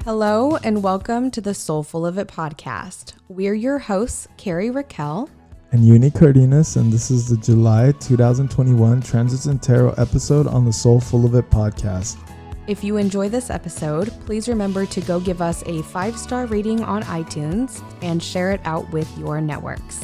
Hello and welcome to the 𝗲𝗆 𝗧𝗿 podcast. We're your hosts, Chiron Retrograde and Yunii and this is the July 2021 Transits and Tarot episode on the 𝗲𝗆 𝗧𝗿 podcast. If you enjoy this episode, please remember to go give us a 5-star rating on iTunes and share it out with your networks.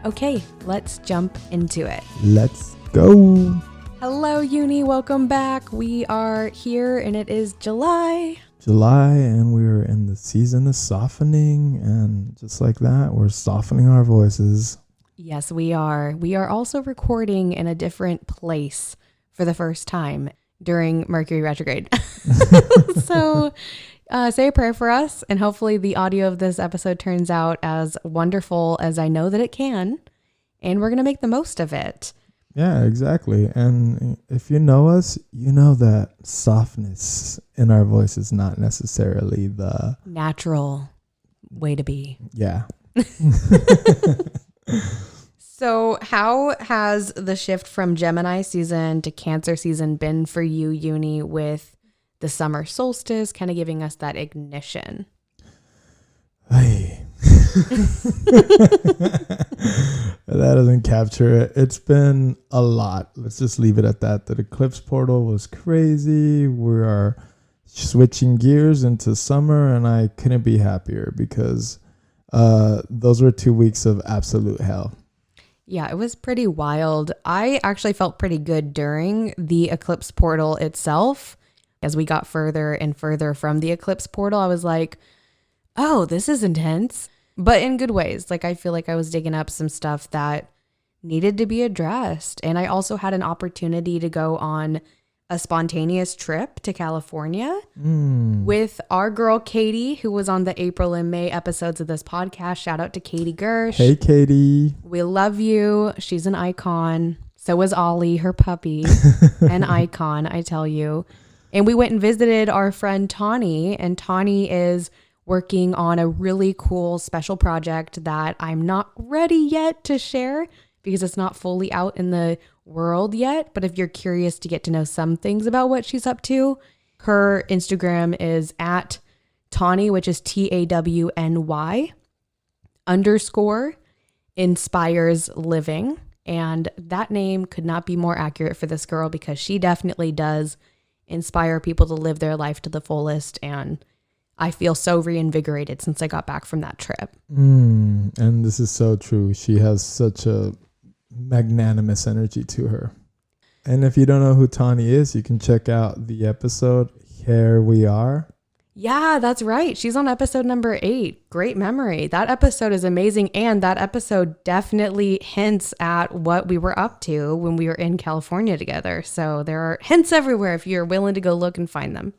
Okay, let's jump into it. Let's go. Hello, Yunii. Welcome back. We are here and it is July, and we're in the season of softening, and just like that, we're softening our voices. Yes, we are. We are also recording in a different place for the first time during Mercury retrograde. So say a prayer for us, and hopefully the audio of this episode turns out as wonderful as I know that it can, and we're going to make the most of it. Yeah, exactly. And if you know us, you know that softness in our voice is not necessarily the natural way to be. Yeah. So how has the shift from Gemini season to Cancer season been for you, Yunii, with the summer solstice kind of giving us that ignition? Hey. That doesn't capture it. It's been a lot. Let's just leave it at that. The eclipse portal was crazy. We are switching gears into summer, and I couldn't be happier because those were 2 weeks of absolute hell. Yeah, it was pretty wild. I actually felt pretty good during the eclipse portal itself. As we got further and further from the eclipse portal, I was like, oh, this is intense, but in good ways. Like, I feel like I was digging up some stuff that needed to be addressed. And I also had an opportunity to go on a spontaneous trip to California with our girl, Katie, who was on the April and May episodes of this podcast. Shout out to Katie Gersh. Hey, Katie. We love you. She's an icon. So is Ollie, her puppy, an icon, I tell you. And we went and visited our friend Tawny, and Tawny is working on a really cool special project that I'm not ready yet to share because it's not fully out in the world yet. But if you're curious to get to know some things about what she's up to, her Instagram is at Tawny, which is TAWNY _inspires living. And that name could not be more accurate for this girl because she definitely does inspire people to live their life to the fullest. And I feel so reinvigorated since I got back from that trip. And this is so true. She has such a magnanimous energy to her. And if you don't know who Tawny is, you can check out the episode Here We Are. Yeah, that's right. She's on episode number 8. Great memory. That episode is amazing. And that episode definitely hints at what we were up to when we were in California together. So there are hints everywhere if you're willing to go look and find them.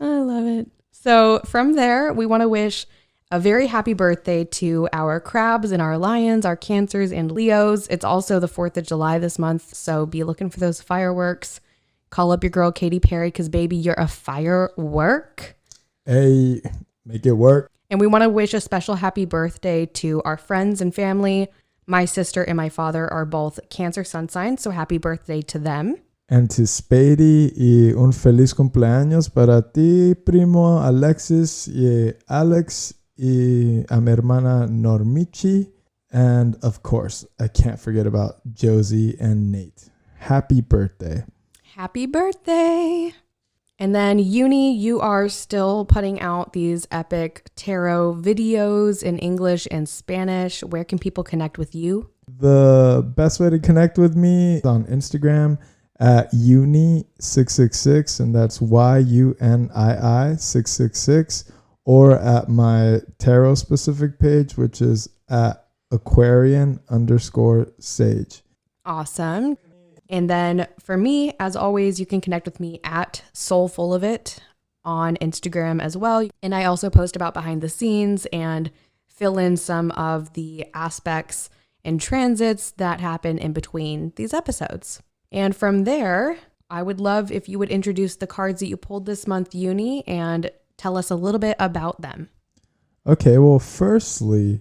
I love it. So from there, we want to wish a very happy birthday to our crabs and our lions, our Cancers and Leos. It's also the 4th of July this month, so be looking for those fireworks. Call up your girl Katy Perry because, baby, you're a firework. Hey, make it work. And we want to wish a special happy birthday to our friends and family. My sister and my father are both Cancer sun signs, so happy birthday to them. And to 𝗍𝒿 y un feliz cumpleaños para ti, primo Alexis y Alex y a mi hermana Normichi. And of course, I can't forget about Josie and Nate. Happy birthday. Happy birthday. And then Yunii, you are still putting out these epic tarot videos in English and Spanish. Where can people connect with you? The best way to connect with me is on Instagram at Yunii666, and that's YUNII 666, or at my tarot specific page, which is at Aquarian_Sage. Awesome. And then for me, as always, you can connect with me at 𝗲𝗆 𝗧𝗿 on Instagram as well. And I also post about behind the scenes and fill in some of the aspects and transits that happen in between these episodes. And from there, I would love if you would introduce the cards that you pulled this month, Yunii, and tell us a little bit about them. Okay, well, firstly,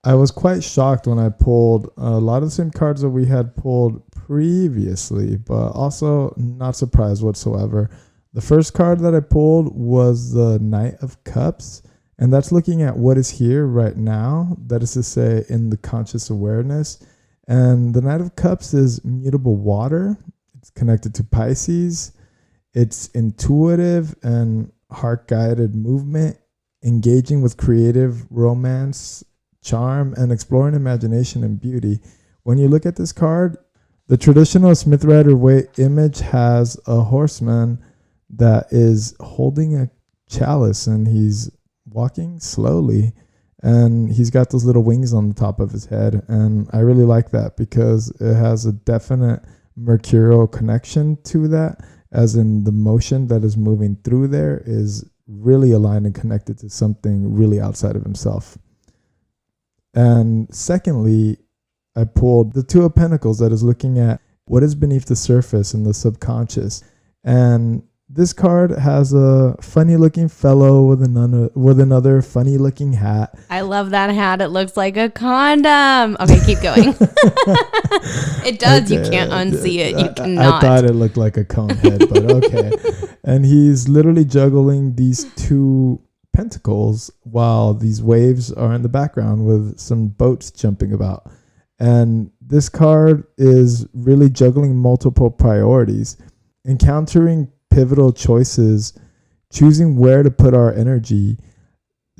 I was quite shocked when I pulled a lot of the same cards that we had pulled previously, but also not surprised whatsoever. The first card that I pulled was the Knight of Cups, and that's looking at what is here right now. That is to say, in the conscious awareness. And the Knight of Cups is mutable water. It's connected to Pisces. It's intuitive and heart-guided movement, engaging with creative romance, charm, and exploring imagination and beauty. When you look at this card, the traditional Smith Rider-Waite image has a horseman that is holding a chalice, and he's walking slowly, and he's got those little wings on the top of his head. And I really like that because it has a definite mercurial connection to that, as in the motion that is moving through there is really aligned and connected to something really outside of himself. And secondly, I pulled the Two of Pentacles that is looking at what is beneath the surface in the subconscious. And this card has a funny looking fellow with another funny looking hat. I love that hat. It looks like a condom. Okay, keep going. It does. You can't unsee it. You cannot. I thought it looked like a cone head, but okay. And he's literally juggling these two pentacles while these waves are in the background with some boats jumping about. And this card is really juggling multiple priorities, encountering pivotal choices, choosing where to put our energy,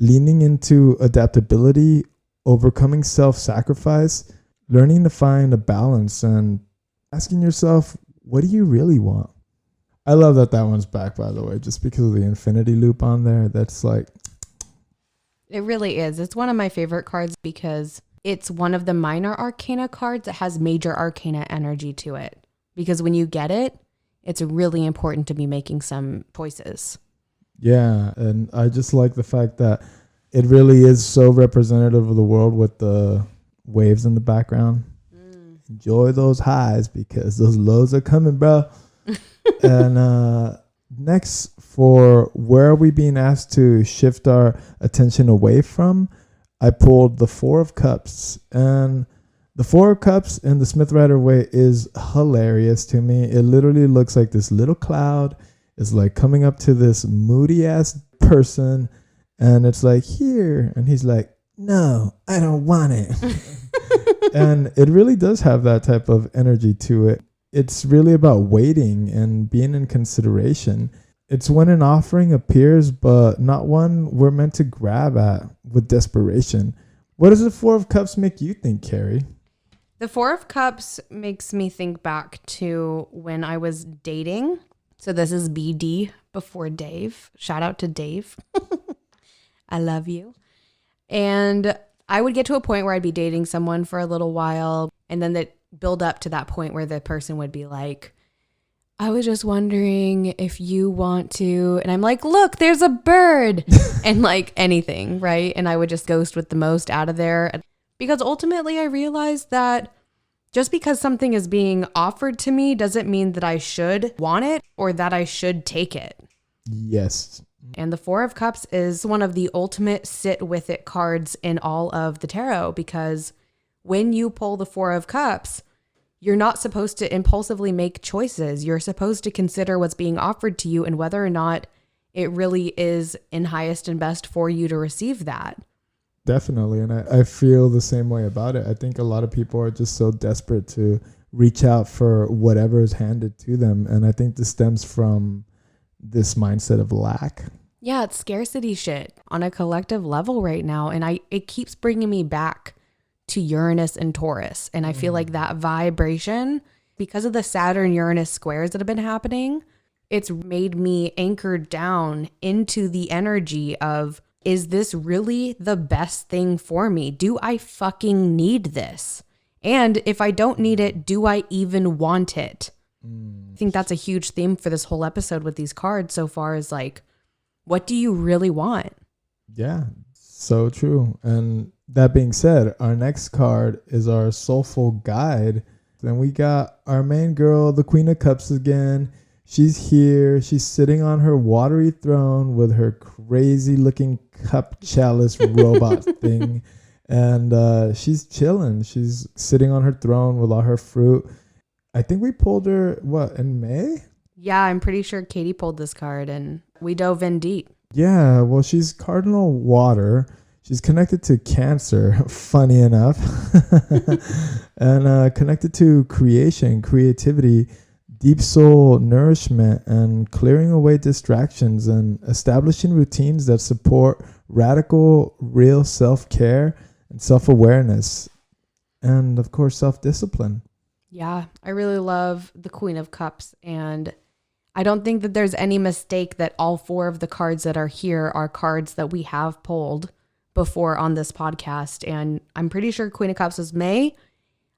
leaning into adaptability, overcoming self-sacrifice, learning to find a balance, and asking yourself, what do you really want? I love that one's back, by the way, just because of the infinity loop on there. That's like... It really is. It's one of my favorite cards because it's one of the minor arcana cards that has major arcana energy to it. Because when you get it, it's really important to be making some choices. Yeah, and I just like the fact that it really is so representative of the world with the waves in the background. Enjoy those highs because those lows are coming, bro. And next, for where are we being asked to shift our attention away from, I pulled the Four of Cups. And the Four of Cups in the Smith Rider-Waite is hilarious to me. It literally looks like this little cloud is like coming up to this moody ass person, and it's like, here, and he's like, no, I don't want it. And it really does have that type of energy to it. It's really about waiting and being in consideration. It's when an offering appears, but not one we're meant to grab at with desperation. What does the Four of Cups make you think, Carrie? The Four of Cups makes me think back to when I was dating. So this is BD before Dave. Shout out to Dave. I love you. And I would get to a point where I'd be dating someone for a little while, and then that build up to that point where the person would be like, I was just wondering if you want to, and I'm like, look, there's a bird, and like anything, right? And I would just ghost with the most out of there, because ultimately I realized that just because something is being offered to me doesn't mean that I should want it or that I should take it. Yes. And the Four of Cups is one of the ultimate sit with it cards in all of the tarot, because when you pull the Four of Cups, you're not supposed to impulsively make choices. You're supposed to consider what's being offered to you and whether or not it really is in highest and best for you to receive that. Definitely. And I feel the same way about it. I think a lot of people are just so desperate to reach out for whatever is handed to them. And I think this stems from this mindset of lack. Yeah, it's scarcity shit on a collective level right now. And it keeps bringing me back to Uranus and Taurus. And I feel like that vibration, because of the Saturn-Uranus squares that have been happening, it's made me anchored down into the energy of, is this really the best thing for me? Do I fucking need this? And if I don't need it, do I even want it? I think that's a huge theme for this whole episode with these cards so far, is like, what do you really want? Yeah, so true. And that being said, our next card is our soulful guide. Then we got our main girl, the Queen of Cups again. She's here. She's sitting on her watery throne with her crazy looking cup chalice robot thing. And she's chilling. She's sitting on her throne with all her fruit. I think we pulled her, in May? Yeah, I'm pretty sure Katie pulled this card and we dove in deep. Yeah, well, she's cardinal water. She's connected to Cancer, funny enough, and connected to creation, creativity, deep soul nourishment, and clearing away distractions and establishing routines that support radical, real self-care and self-awareness, and of course, self-discipline. Yeah, I really love the Queen of Cups, and I don't think that there's any mistake that all 4 of the cards that are here are cards that we have pulled before on this podcast. And I'm pretty sure Queen of Cups was May.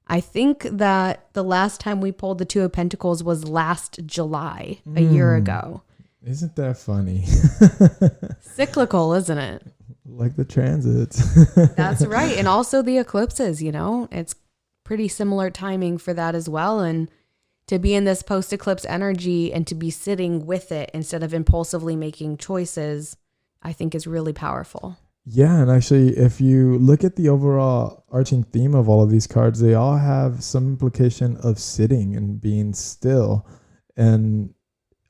I think that the last time we pulled the Two of Pentacles was last July, a year ago. Isn't that funny? Cyclical, isn't it? Like the transits. That's right. And also the eclipses, it's pretty similar timing for that as well. And to be in this post-eclipse energy and to be sitting with it instead of impulsively making choices, I think is really powerful. Yeah, and actually, if you look at the overall arching theme of all of these cards, they all have some implication of sitting and being still and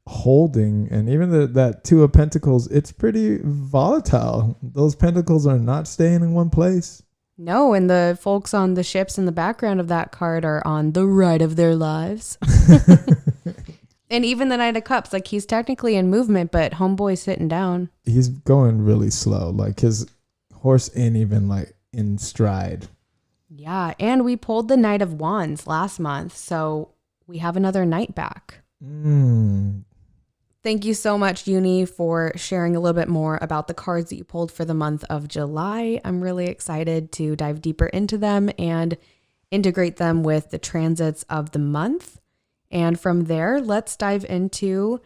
holding. And even that Two of Pentacles, it's pretty volatile. Those pentacles are not staying in one place. No, and the folks on the ships in the background of that card are on the ride of their lives. And even the Knight of Cups, like he's technically in movement, but homeboy's sitting down. He's going really slow. Like his horse ain't even like in stride. Yeah, and we pulled the Knight of Wands last month, so we have another knight back. Thank you so much, Yunii, for sharing a little bit more about the cards that you pulled for the month of July. I'm really excited to dive deeper into them and integrate them with the transits of the month. And from there, let's dive into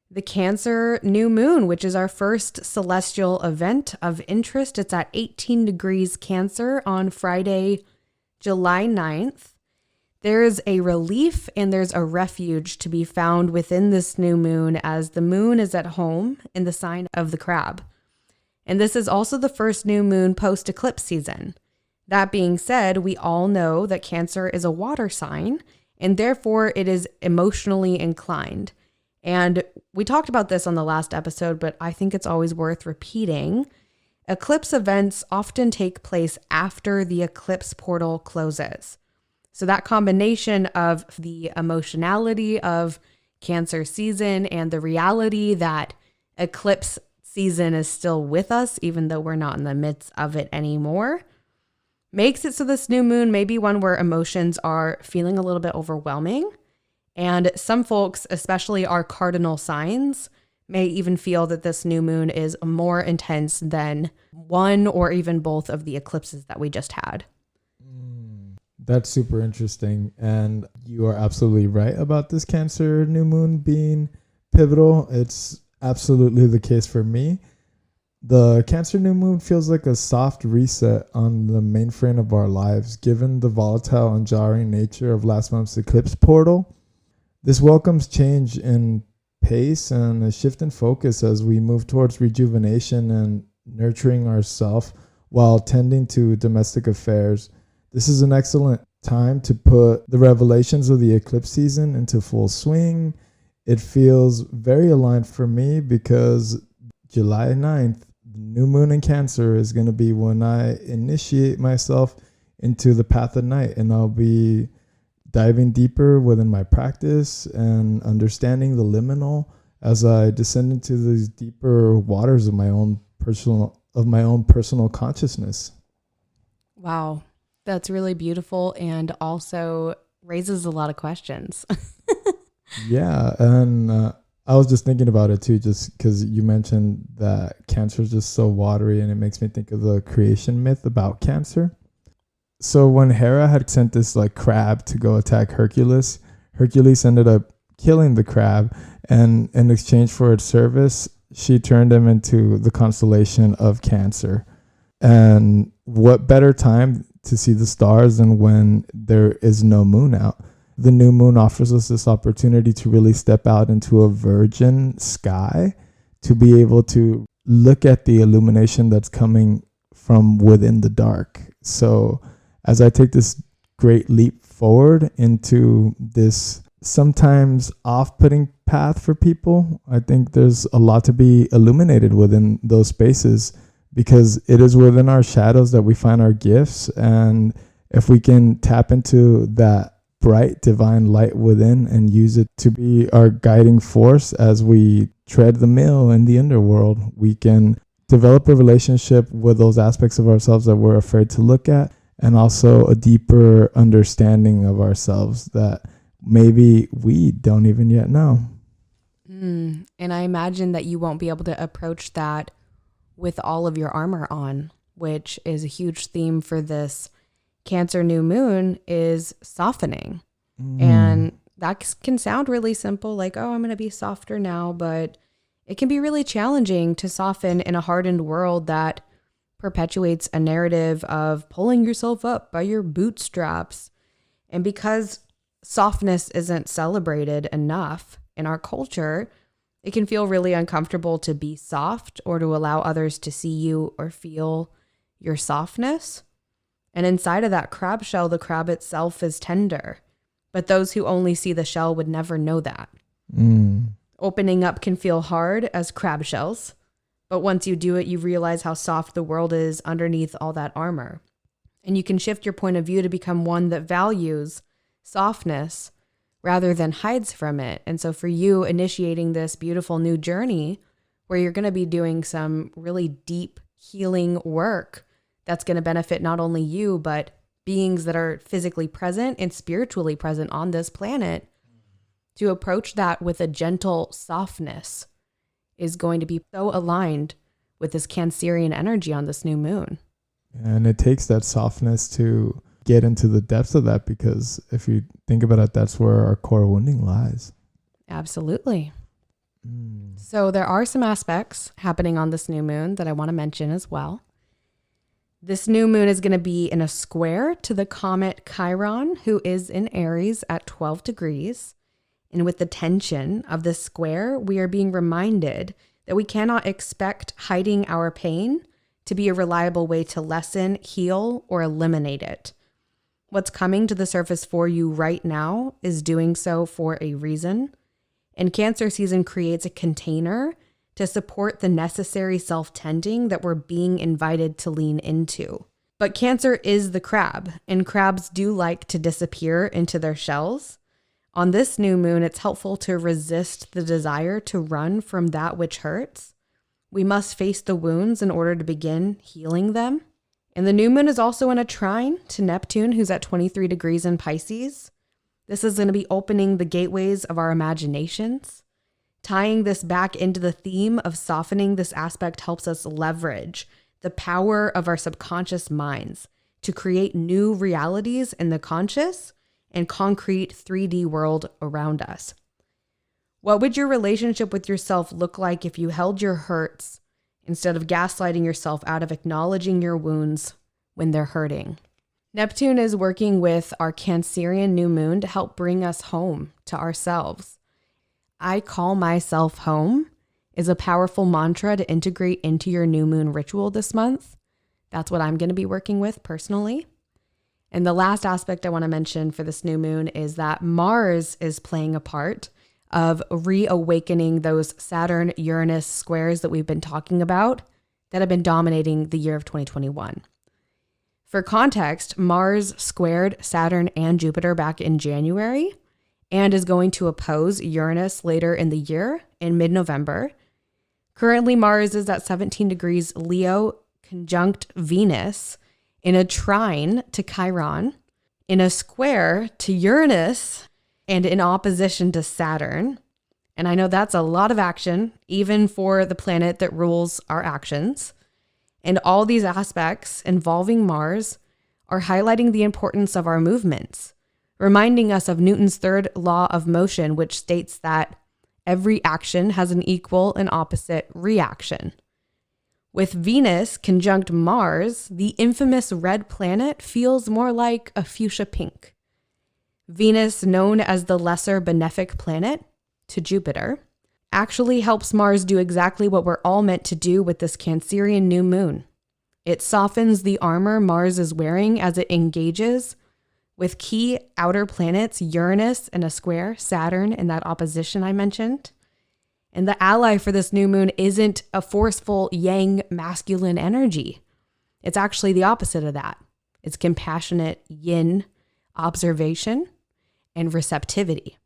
the Cancer new moon, which is our first celestial event of interest. It's at 18 degrees Cancer on Friday, July 9th. There's a relief and there's a refuge to be found within this new moon, as the moon is at home in the sign of the crab. And this is also the first new moon post-eclipse season. That being said, we all know that Cancer is a water sign, and therefore it is emotionally inclined. And we talked about this on the last episode, but I think it's always worth repeating. Eclipse events often take place after the eclipse portal closes. So that combination of the emotionality of Cancer season and the reality that eclipse season is still with us, even though we're not in the midst of it anymore, makes it so this new moon may be one where emotions are feeling a little bit overwhelming. And some folks, especially our cardinal signs, may even feel that this new moon is more intense than one or even both of the eclipses that we just had. That's super interesting. And you are absolutely right about this Cancer new moon being pivotal. It's absolutely the case for me. The Cancer new moon feels like a soft reset on the mainframe of our lives, given the volatile and jarring nature of last month's eclipse portal. This welcomes change in pace and a shift in focus as we move towards rejuvenation and nurturing ourselves while tending to domestic affairs. This is an excellent time to put the revelations of the eclipse season into full swing. It feels very aligned for me because July 9th, the new moon in Cancer, is going to be when I initiate myself into the path of night, and I'll be diving deeper within my practice and understanding the liminal as I descend into these deeper waters of my own personal consciousness. Wow, that's really beautiful and also raises a lot of questions. Yeah, and I was just thinking about it too, just because you mentioned that Cancer is just so watery, and it makes me think of the creation myth about Cancer. So when Hera had sent this like crab to go attack Hercules, Hercules ended up killing the crab, and in exchange for its service, she turned him into the constellation of Cancer. And what better time to see the stars than when there is no moon out? The new moon offers us this opportunity to really step out into a virgin sky, to be able to look at the illumination that's coming from within the dark. So as I take this great leap forward into this sometimes off-putting path for people. I think there's a lot to be illuminated within those spaces, because it is within our shadows that we find our gifts. And if we can tap into that bright divine light within and use it to be our guiding force as we tread the mill in the underworld, we can develop a relationship with those aspects of ourselves that we're afraid to look at, and also a deeper understanding of ourselves that maybe we don't even yet know. And I imagine that you won't be able to approach that with all of your armor on, which is a huge theme for this Cancer new moon, is softening. And that can sound really simple, like, oh, I'm going to be softer now, but it can be really challenging to soften in a hardened world that perpetuates a narrative of pulling yourself up by your bootstraps. And because softness isn't celebrated enough in our culture, it can feel really uncomfortable to be soft or to allow others to see you or feel your softness. And inside of that crab shell, the crab itself is tender, but those who only see the shell would never know that. Opening up can feel hard as crab shells, but once you do it, you realize how soft the world is underneath all that armor. And you can shift your point of view to become one that values softness rather than hides from it. And so for you, initiating this beautiful new journey where you're going to be doing some really deep healing work that's going to benefit not only you, but beings that are physically present and spiritually present on this planet, to approach that with a gentle softness is going to be so aligned with this Cancerian energy on this new moon. And it takes that softness to get into the depths of that, because if you think about it, that's where our core wounding lies. Absolutely. So there are some aspects happening on this new moon that I want to mention as well. This new moon is going to be in a square to the comet Chiron, who is in Aries at 12 degrees. And with the tension of this square, we are being reminded that we cannot expect hiding our pain to be a reliable way to lessen, heal, or eliminate it. What's coming to the surface for you right now is doing so for a reason. And Cancer season creates a container to support the necessary self-tending that we're being invited to lean into. But Cancer is the crab, and crabs do like to disappear into their shells. On this new moon, it's helpful to resist the desire to run from that which hurts. We must face the wounds in order to begin healing them. And the new moon is also in a trine to Neptune, who's at 23 degrees in Pisces. This is going to be opening the gateways of our imaginations. Tying this back into the theme of softening, this aspect helps us leverage the power of our subconscious minds to create new realities in the conscious and concrete 3D world around us. What would your relationship with yourself look like if you held your hurts instead of gaslighting yourself out of acknowledging your wounds when they're hurting? Neptune is working with our Cancerian new moon to help bring us home to ourselves. I call myself home is a powerful mantra to integrate into your new moon ritual this month. That's what I'm going to be working with personally. And the last aspect I want to mention for this new moon is that Mars is playing a part of reawakening those Saturn-Uranus squares that we've been talking about that have been dominating the year of 2021. For context, Mars squared Saturn and Jupiter back in January and is going to oppose Uranus later in the year in mid-November. Currently, Mars is at 17 degrees Leo conjunct Venus in a trine to Chiron, in a square to Uranus, and in opposition to Saturn. And I know that's a lot of action, even for the planet that rules our actions. And all these aspects involving Mars are highlighting the importance of our movements, reminding us of Newton's third law of motion, which states that every action has an equal and opposite reaction. With Venus conjunct Mars, the infamous red planet feels more like a fuchsia pink. Venus, known as the lesser benefic planet to Jupiter, actually helps Mars do exactly what we're all meant to do with this Cancerian new moon. It softens the armor Mars is wearing as it engages with key outer planets, Uranus in a square, Saturn in that opposition I mentioned. And the ally for this new moon isn't a forceful yang masculine energy. It's actually the opposite of that. It's compassionate yin observation and receptivity.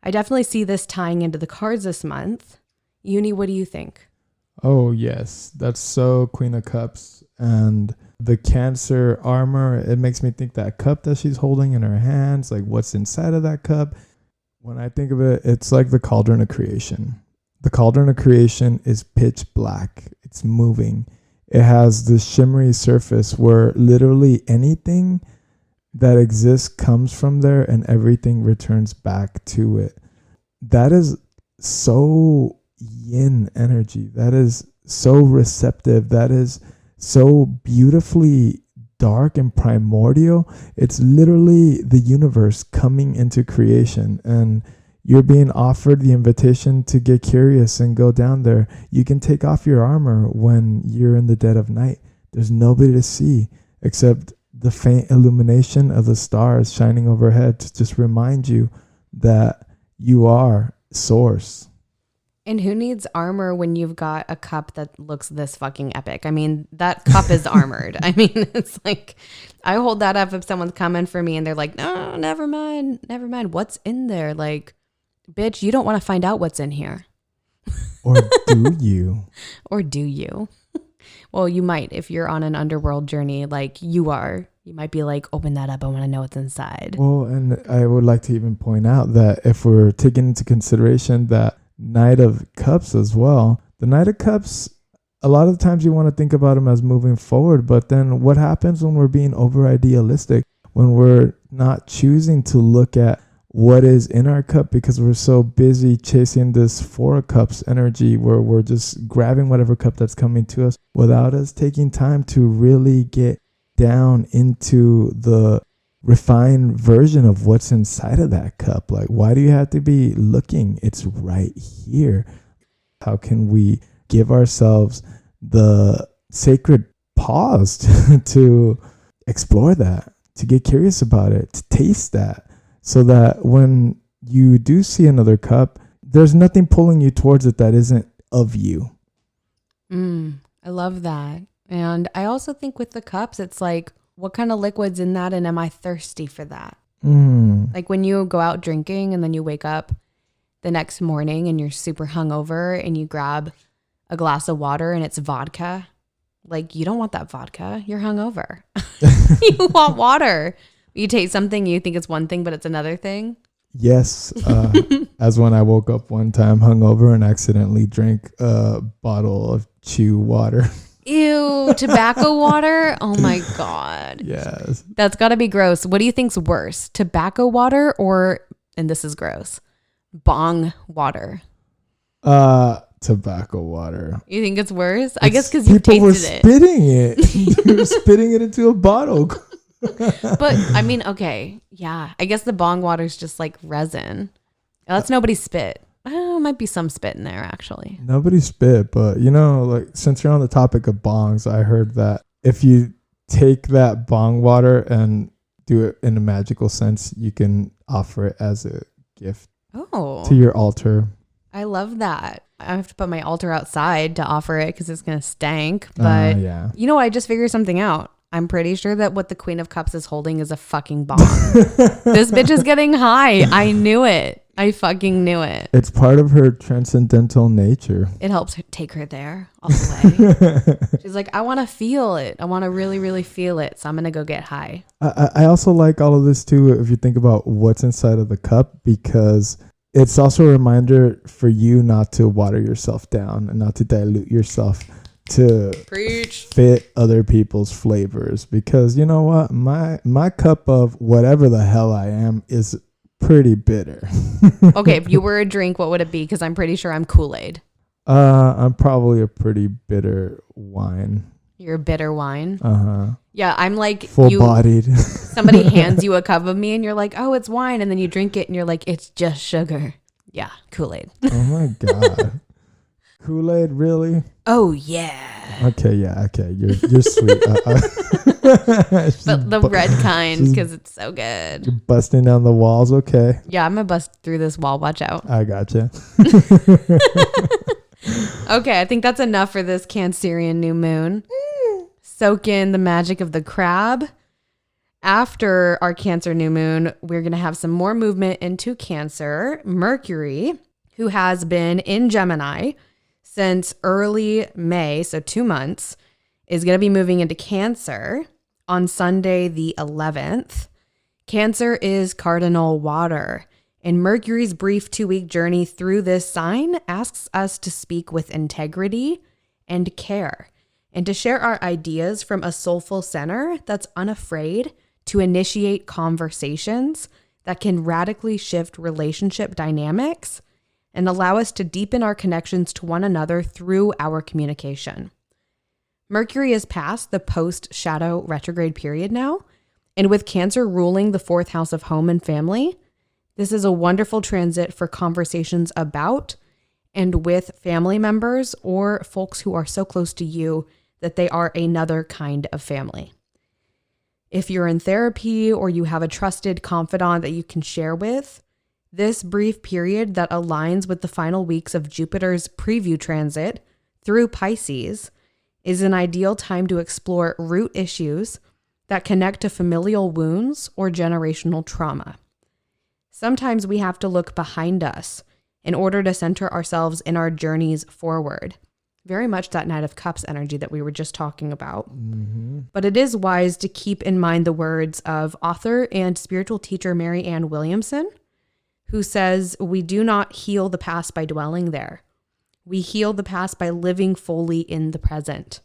I definitely see this tying into the cards this month. Yunii, what do you think? Oh, yes. That's so Queen of Cups. And the Cancer armor, it makes me think that cup that she's holding in her hands, like what's inside of that cup. When I think of it, it's like the cauldron of creation. The cauldron of creation is pitch black. It's moving. It has this shimmery surface where literally anything that exists comes from there and everything returns back to it. That is so yin energy. That is so receptive. That is so beautifully dark and primordial. It's literally the universe coming into creation, and you're being offered the invitation to get curious and go down there. You can take off your armor when you're in the dead of night. There's nobody to see except the faint illumination of the stars shining overhead to just remind you that you are source. And who needs armor when you've got a cup that looks this fucking epic? I mean, that cup is armored. I mean, it's like, I hold that up if someone's coming for me and they're like, no, never mind. What's in there? Like, bitch, you don't want to find out what's in here. Or do you? Or do you? Well, you might if you're on an underworld journey like you are. You might be like, open that up. I want to know what's inside. Well, and I would like to even point out that if we're taking into consideration that Knight of Cups as well, the Knight of Cups, a lot of the times you want to think about them as moving forward, but then what happens when we're being over idealistic, when we're not choosing to look at what is in our cup because we're so busy chasing this Four of Cups energy where we're just grabbing whatever cup that's coming to us without us taking time to really get down into the refined version of what's inside of that cup. Like, why do you have to be looking? It's right here. How can we give ourselves the sacred pause to explore that, to get curious about it, to taste that, so that when you do see another cup, there's nothing pulling you towards it that isn't of you. I love that. And I also think with the cups, it's like, what kind of liquid's in that? And am I thirsty for that? Like when you go out drinking and then you wake up the next morning and you're super hungover and you grab a glass of water and it's vodka. Like, you don't want that vodka. You're hungover. You want water. You taste something, you think it's one thing, but it's another thing. Yes. As when I woke up one time hungover and accidentally drank a bottle of chew water. Ew, tobacco water? Oh my God. Yes. That's got to be gross. What do you think's worse? Tobacco water or, and this is gross, bong water? Tobacco water. You think it's worse? I guess because you tasted it. People were spitting it. They were spitting it into a bottle. But I mean, okay. Yeah. I guess the bong water is just like resin. That's nobody's spit. Oh, might be some spit in there actually. Nobody spit, but you know, like, since you're on the topic of bongs, I heard that if you take that bong water and do it in a magical sense, you can offer it as a gift to your altar. I love that. I have to put my altar outside to offer it because it's going to stank. But yeah. You know what? I just figured something out. I'm pretty sure that what the Queen of Cups is holding is a fucking bong. This bitch is getting high. I knew it. I fucking knew it. It's part of her transcendental nature. It helps take her there all the way. She's like, I want to feel it. I want to really, really feel it. So I'm going to go get high. I also like all of this too, if you think about what's inside of the cup, because it's also a reminder for you not to water yourself down and not to dilute yourself to fit other people's flavors. Because you know what? My cup of whatever the hell I am is pretty bitter. Okay, if you were a drink, what would it be? Because I'm pretty sure I'm Kool-Aid. I'm probably a pretty bitter wine. You're a bitter wine? Uh-huh. Yeah, I'm like full-bodied. Somebody hands you a cup of me and you're like, oh, it's wine. And then you drink it and you're like, it's just sugar. Yeah, Kool-Aid. Oh my God. Kool-Aid, really? Oh, yeah. Okay, yeah, okay. You're sweet. But the red kind, because it's so good. You're busting down the walls. Okay. Yeah, I'm going to bust through this wall. Watch out. I gotcha. Okay, I think that's enough for this Cancerian new moon. Soak in the magic of the crab. After our Cancer new moon, we're going to have some more movement into Cancer. Mercury, who has been in Gemini since early May, so 2 months, is going to be moving into Cancer on Sunday the 11th. Cancer is cardinal water, and Mercury's brief 2-week journey through this sign asks us to speak with integrity and care, and to share our ideas from a soulful center that's unafraid to initiate conversations that can radically shift relationship dynamics and allow us to deepen our connections to one another through our communication. Mercury is past the post-shadow retrograde period now, and with Cancer ruling the 4th house of home and family, this is a wonderful transit for conversations about and with family members or folks who are so close to you that they are another kind of family. If you're in therapy or you have a trusted confidant that you can share with, this brief period that aligns with the final weeks of Jupiter's preview transit through Pisces is an ideal time to explore root issues that connect to familial wounds or generational trauma. Sometimes we have to look behind us in order to center ourselves in our journeys forward. Very much that Knight of Cups energy that we were just talking about. Mm-hmm. But it is wise to keep in mind the words of author and spiritual teacher Mary Ann Williamson, who says, "We do not heal the past by dwelling there. We heal the past by living fully in the present."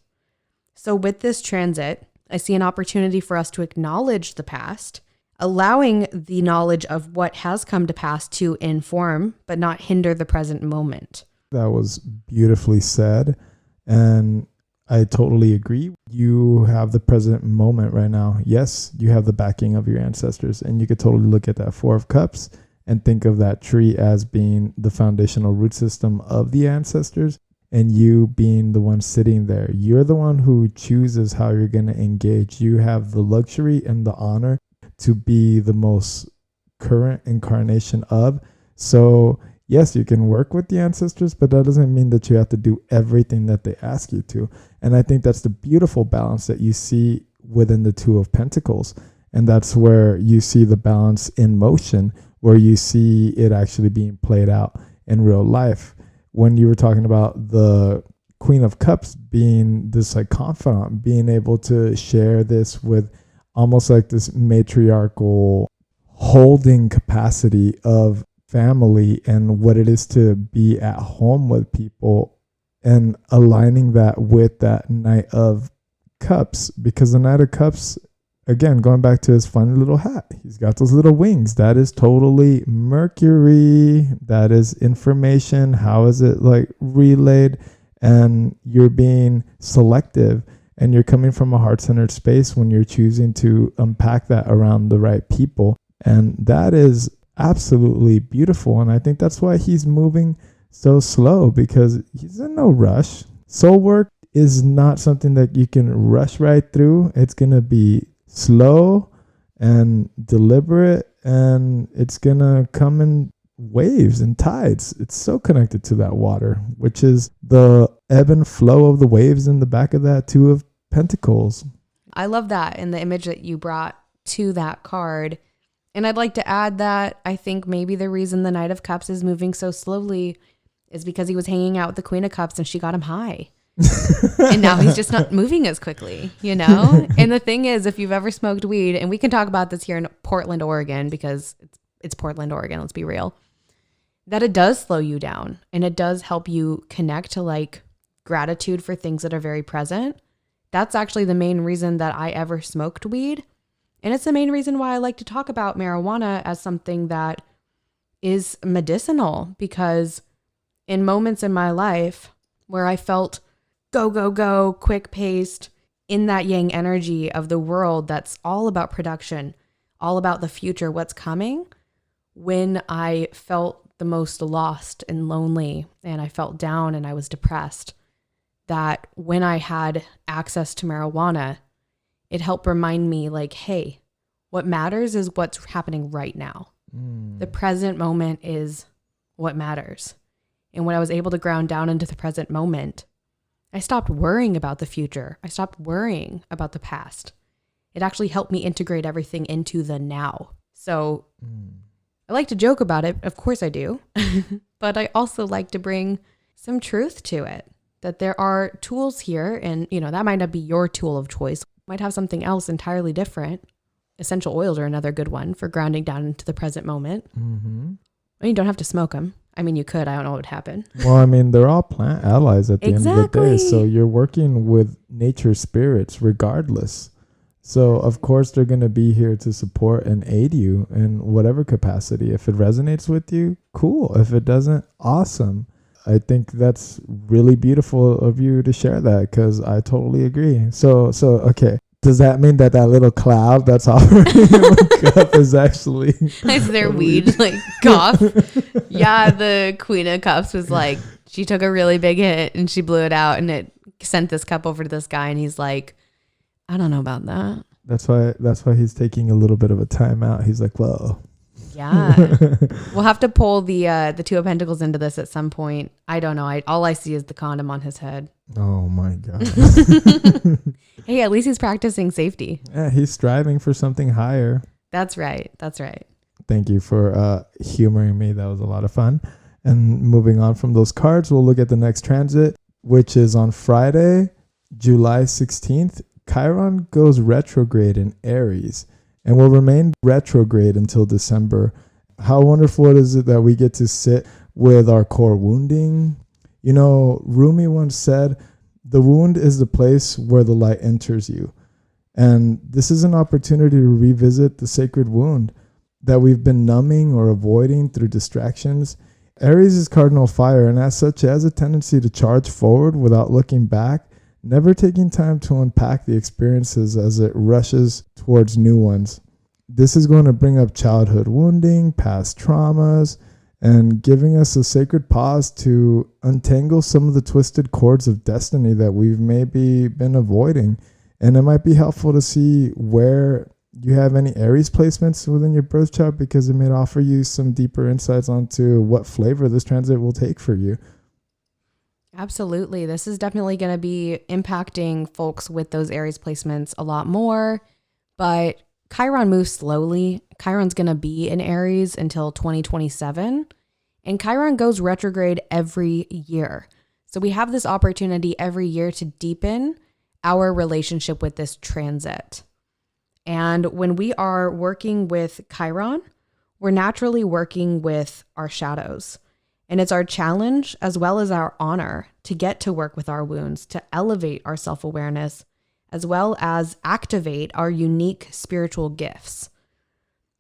So with this transit, I see an opportunity for us to acknowledge the past, allowing the knowledge of what has come to pass to inform, but not hinder the present moment. That was beautifully said. And I totally agree. You have the present moment right now. Yes, you have the backing of your ancestors, and you could totally look at that 4 of Cups and think of that tree as being the foundational root system of the ancestors, and you being the one sitting there. You're the one who chooses how you're going to engage. You have the luxury and the honor to be the most current incarnation of. So yes, you can work with the ancestors, but that doesn't mean that you have to do everything that they ask you to. And I think that's the beautiful balance that you see within the 2 of Pentacles. And that's where you see the balance in motion, where you see it actually being played out in real life. When you were talking about the Queen of Cups being this like confidant, being able to share this with almost like this matriarchal holding capacity of family and what it is to be at home with people, and aligning that with that Knight of Cups, because the Knight of Cups, again, going back to his funny little hat, he's got those little wings. That is totally Mercury. That is information. How is it like relayed? And you're being selective, and you're coming from a heart-centered space when you're choosing to unpack that around the right people. And that is absolutely beautiful. And I think that's why he's moving so slow, because he's in no rush. Soul work is not something that you can rush right through. It's going to be slow and deliberate, and it's going to come in waves and tides. It's so connected to that water, which is the ebb and flow of the waves in the back of that 2 of Pentacles. I love that, and the image that you brought to that card. And I'd like to add that I think maybe the reason the Knight of Cups is moving so slowly is because he was hanging out with the Queen of Cups and she got him high. And now he's just not moving as quickly, you know? And the thing is, if you've ever smoked weed, and we can talk about this here in Portland, Oregon, because it's Portland, Oregon, let's be real, that it does slow you down, and it does help you connect to like gratitude for things that are very present. That's actually the main reason that I ever smoked weed. And it's the main reason why I like to talk about marijuana as something that is medicinal, because in moments in my life where I felt go, go, go, quick paced, in that yang energy of the world that's all about production, all about the future, what's coming, when I felt the most lost and lonely and I felt down and I was depressed, that when I had access to marijuana, it helped remind me like, hey, what matters is what's happening right now. The present moment is what matters. And when I was able to ground down into the present moment, I stopped worrying about the future. I stopped worrying about the past. It actually helped me integrate everything into the now. So I like to joke about it. Of course I do. But I also like to bring some truth to it, that there are tools here. And, that might not be your tool of choice. Might have something else entirely different. Essential oils are another good one for grounding down into the present moment. Well, you don't have to smoke them. I mean, you could. I don't know what would happen. Well, I mean, they're all plant allies at the end of the day. So you're working with nature spirits regardless. So, of course, they're going to be here to support and aid you in whatever capacity. If it resonates with you, cool. If it doesn't, awesome. I think that's really beautiful of you to share that, because I totally agree. So okay. Does that mean that little cloud that's hovering in the cup is actually... Is their weed, like, cough? Yeah, the Queen of Cups was like, she took a really big hit and she blew it out, and it sent this cup over to this guy, and he's like, I don't know about that. That's why he's taking a little bit of a time out. He's like, whoa. Yeah. We'll have to pull the Two of Pentacles into this at some point. I don't know. All I see is the condom on his head. Oh my God. Hey, at least he's practicing safety. Yeah, he's striving for something higher. That's right. Thank you for humoring me. That was a lot of fun. And moving on from those cards, we'll look at the next transit, which is on Friday, July 16th. Chiron goes retrograde in Aries and will remain retrograde until December. How wonderful is it that we get to sit with our core wounding? Rumi once said, the wound is the place where the light enters you. And this is an opportunity to revisit the sacred wound that we've been numbing or avoiding through distractions. Aries is cardinal fire, and as such, it has a tendency to charge forward without looking back, never taking time to unpack the experiences as it rushes towards new ones. This is going to bring up childhood wounding, past traumas, and giving us a sacred pause to untangle some of the twisted cords of destiny that we've maybe been avoiding. And it might be helpful to see where you have any Aries placements within your birth chart, because it may offer you some deeper insights onto what flavor this transit will take for you. Absolutely. This is definitely going to be impacting folks with those Aries placements a lot more, but Chiron moves slowly. Chiron's going to be in Aries until 2027, and Chiron goes retrograde every year. So we have this opportunity every year to deepen our relationship with this transit. And when we are working with Chiron, we're naturally working with our shadows. And it's our challenge as well as our honor to get to work with our wounds, to elevate our self-awareness, as well as activate our unique spiritual gifts.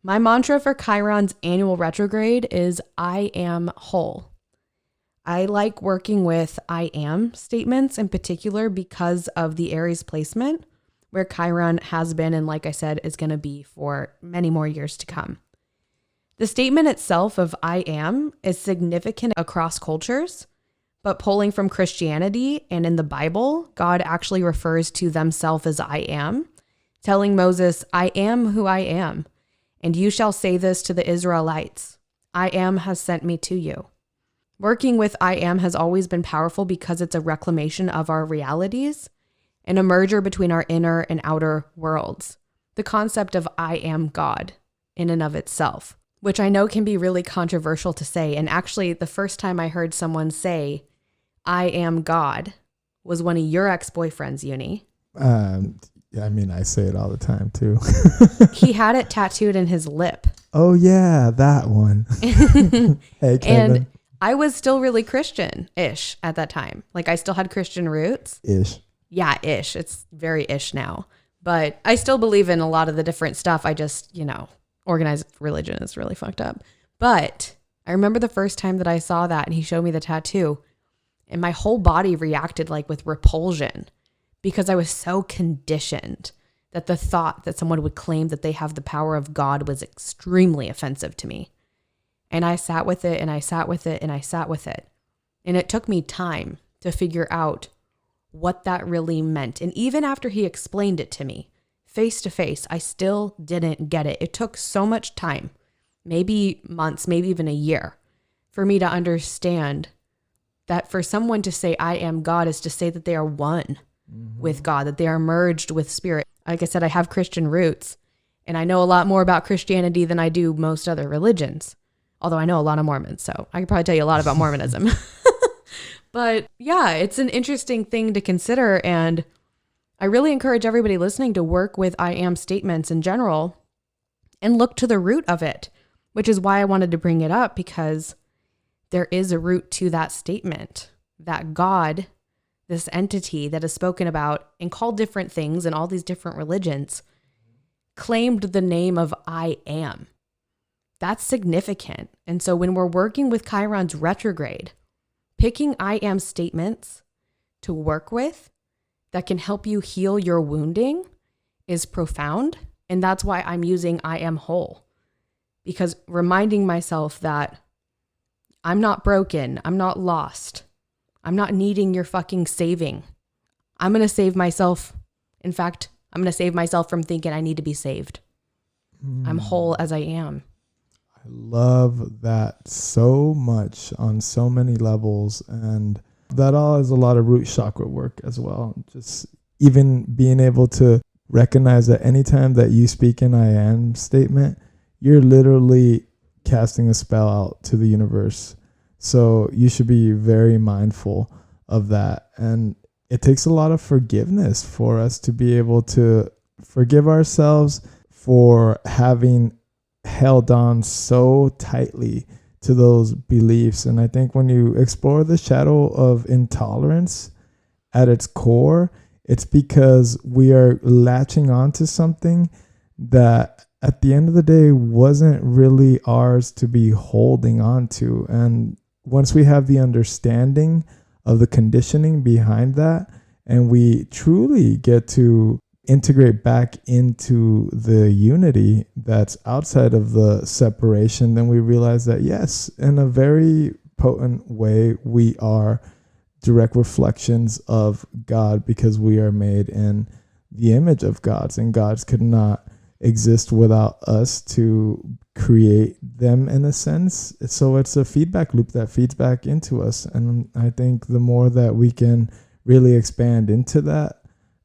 My mantra for Chiron's annual retrograde is I am whole. I like working with I am statements in particular because of the Aries placement, where Chiron has been and, like I said, is going to be for many more years to come. The statement itself of I am is significant across cultures, but pulling from Christianity and in the Bible, God actually refers to themselves as I am, telling Moses, I am who I am, and you shall say this to the Israelites, I am has sent me to you. Working with I am has always been powerful because it's a reclamation of our realities and a merger between our inner and outer worlds. The concept of I am God in and of itself, which I know can be really controversial to say. And actually, the first time I heard someone say, I am God, was one of your ex-boyfriends, Yunii. I mean, I say it all the time too. He had it tattooed in his lip. Oh yeah, that one. Hey, Kevin. And I was still really Christian-ish at that time. Like, I still had Christian roots. Ish. Yeah, ish. It's very ish now. But I still believe in a lot of the different stuff. I just, organized religion is really fucked up. But I remember the first time that I saw that and he showed me the tattoo, and my whole body reacted like with repulsion, because I was so conditioned that the thought that someone would claim that they have the power of God was extremely offensive to me. And I sat with it and I sat with it and I sat with it. And it took me time to figure out what that really meant. And even after he explained it to me face to face, I still didn't get it. It took so much time, maybe months, maybe even a year, for me to understand that for someone to say I am God is to say that they are one with God, that they are merged with spirit. Like I said, I have Christian roots, and I know a lot more about Christianity than I do most other religions. Although I know a lot of Mormons, so I could probably tell you a lot about Mormonism. But yeah, it's an interesting thing to consider. And I really encourage everybody listening to work with I am statements in general and look to the root of it, which is why I wanted to bring it up, because there is a root to that statement, that God, this entity that is spoken about and called different things in all these different religions, claimed the name of I am. That's significant. And so when we're working with Chiron's retrograde, picking I am statements to work with that can help you heal your wounding is profound. And that's why I'm using I am whole, because reminding myself that I'm not broken, I'm not lost, I'm not needing your fucking saving. I'm going to save myself. In fact, I'm going to save myself from thinking I need to be saved. I'm whole as I am. I love that so much on so many levels. And that all is a lot of root chakra work as well. Just even being able to recognize that anytime that you speak an I am statement, you're literally casting a spell out to the universe. So you should be very mindful of that. And it takes a lot of forgiveness for us to be able to forgive ourselves for having held on so tightly to those beliefs. And I think when you explore the shadow of intolerance at its core, it's because we are latching on to something that at the end of the day wasn't really ours to be holding on to. And once we have the understanding of the conditioning behind that, and we truly get to integrate back into the unity that's outside of the separation, then we realize that yes, in a very potent way, we are direct reflections of God, because we are made in the image of gods, and gods could not exist without us to create them in a sense. So it's a feedback loop that feeds back into us. And I think the more that we can really expand into that,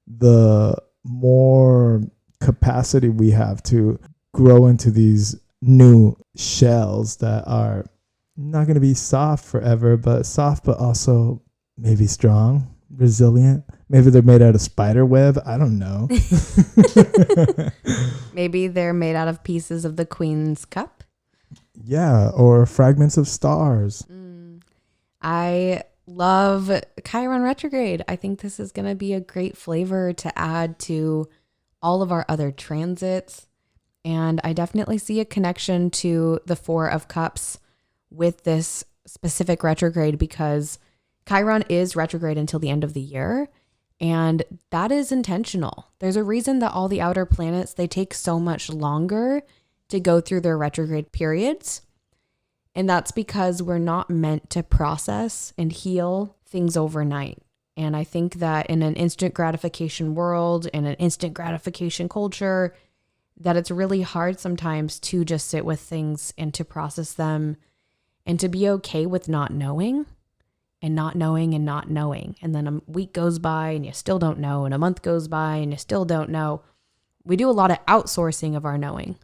the more capacity we have to grow into these new shells that are not going to be soft forever, but soft, but also maybe strong, resilient. Maybe they're made out of spider web. I don't know. Maybe they're made out of pieces of the Queen's cup. Yeah, or fragments of stars. I love Chiron retrograde. I think this is going to be a great flavor to add to all of our other transits. And I definitely see a connection to the Four of Cups with this specific retrograde, because Chiron is retrograde until the end of the year. And that is intentional. There's a reason that all the outer planets, they take so much longer to go through their retrograde periods. And that's because we're not meant to process and heal things overnight. And I think that in an instant gratification world, in an instant gratification culture, that it's really hard sometimes to just sit with things and to process them and to be okay with not knowing and not knowing and not knowing. And then a week goes by and you still don't know, and a month goes by and you still don't know. We do a lot of outsourcing of our knowing,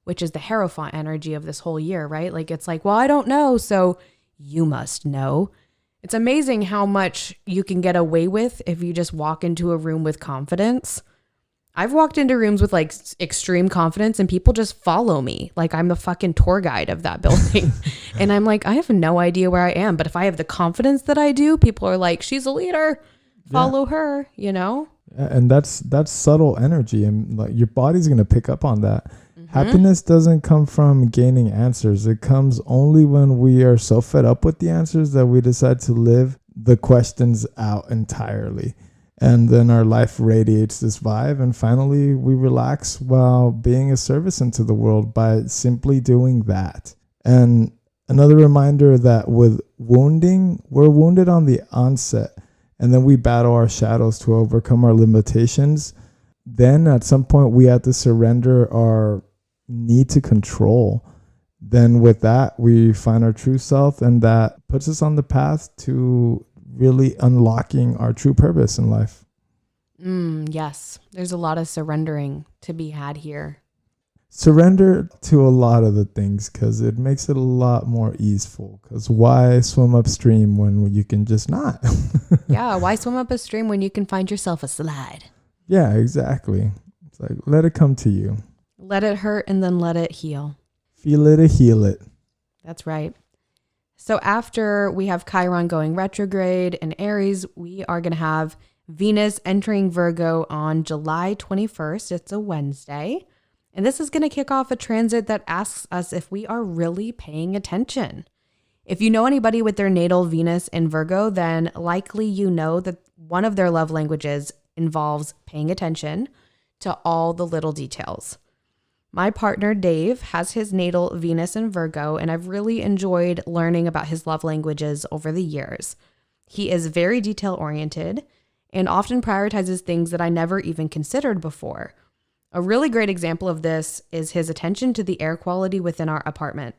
which is the Hierophant energy of this whole year, right? Like, it's like, well, I don't know, so you must know. It's amazing how much you can get away with if you just walk into a room with confidence. I've walked into rooms with like extreme confidence and people just follow me. Like I'm the fucking tour guide of that building. And I'm like, I have no idea where I am. But if I have the confidence that I do, people are like, she's a leader, follow her, you know? And that's subtle energy. And like your body's going to pick up on that. Happiness doesn't come from gaining answers. It comes only when we are so fed up with the answers that we decide to live the questions out entirely. And then our life radiates this vibe. And finally, we relax while being a service into the world by simply doing that. And another reminder that with wounding, we're wounded on the onset. And then we battle our shadows to overcome our limitations. then at some point we have to surrender our need to control. Then with that, we find our true self, and that puts us on the path to really unlocking our true purpose in life. Yes, there's a lot of surrendering to be had here. Surrender to a lot of the things, because it makes it a lot more easeful. Because why swim upstream when you can just not? Yeah, why swim up a stream when you can find yourself a slide? Yeah, exactly. It's like, let it come to you. Let it hurt and then let it heal. Feel it or heal it. That's right. So after we have Chiron going retrograde in Aries, we are going to have Venus entering Virgo on July 21st. It's a Wednesday. And this is going to kick off a transit that asks us if we are really paying attention. If you know anybody with their natal Venus in Virgo, then likely you know that one of their love languages involves paying attention to all the little details. My partner, Dave, has his natal Venus in Virgo, and I've really enjoyed learning about his love languages over the years. He is very detail-oriented and often prioritizes things that I never even considered before. A really great example of this is his attention to the air quality within our apartment.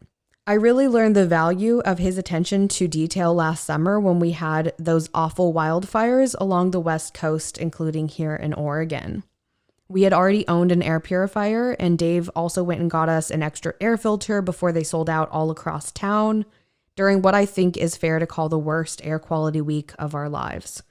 I really learned the value of his attention to detail last summer when we had those awful wildfires along the West Coast, including here in Oregon. We had already owned an air purifier, and Dave also went and got us an extra air filter before they sold out all across town during what I think is fair to call the worst air quality week of our lives.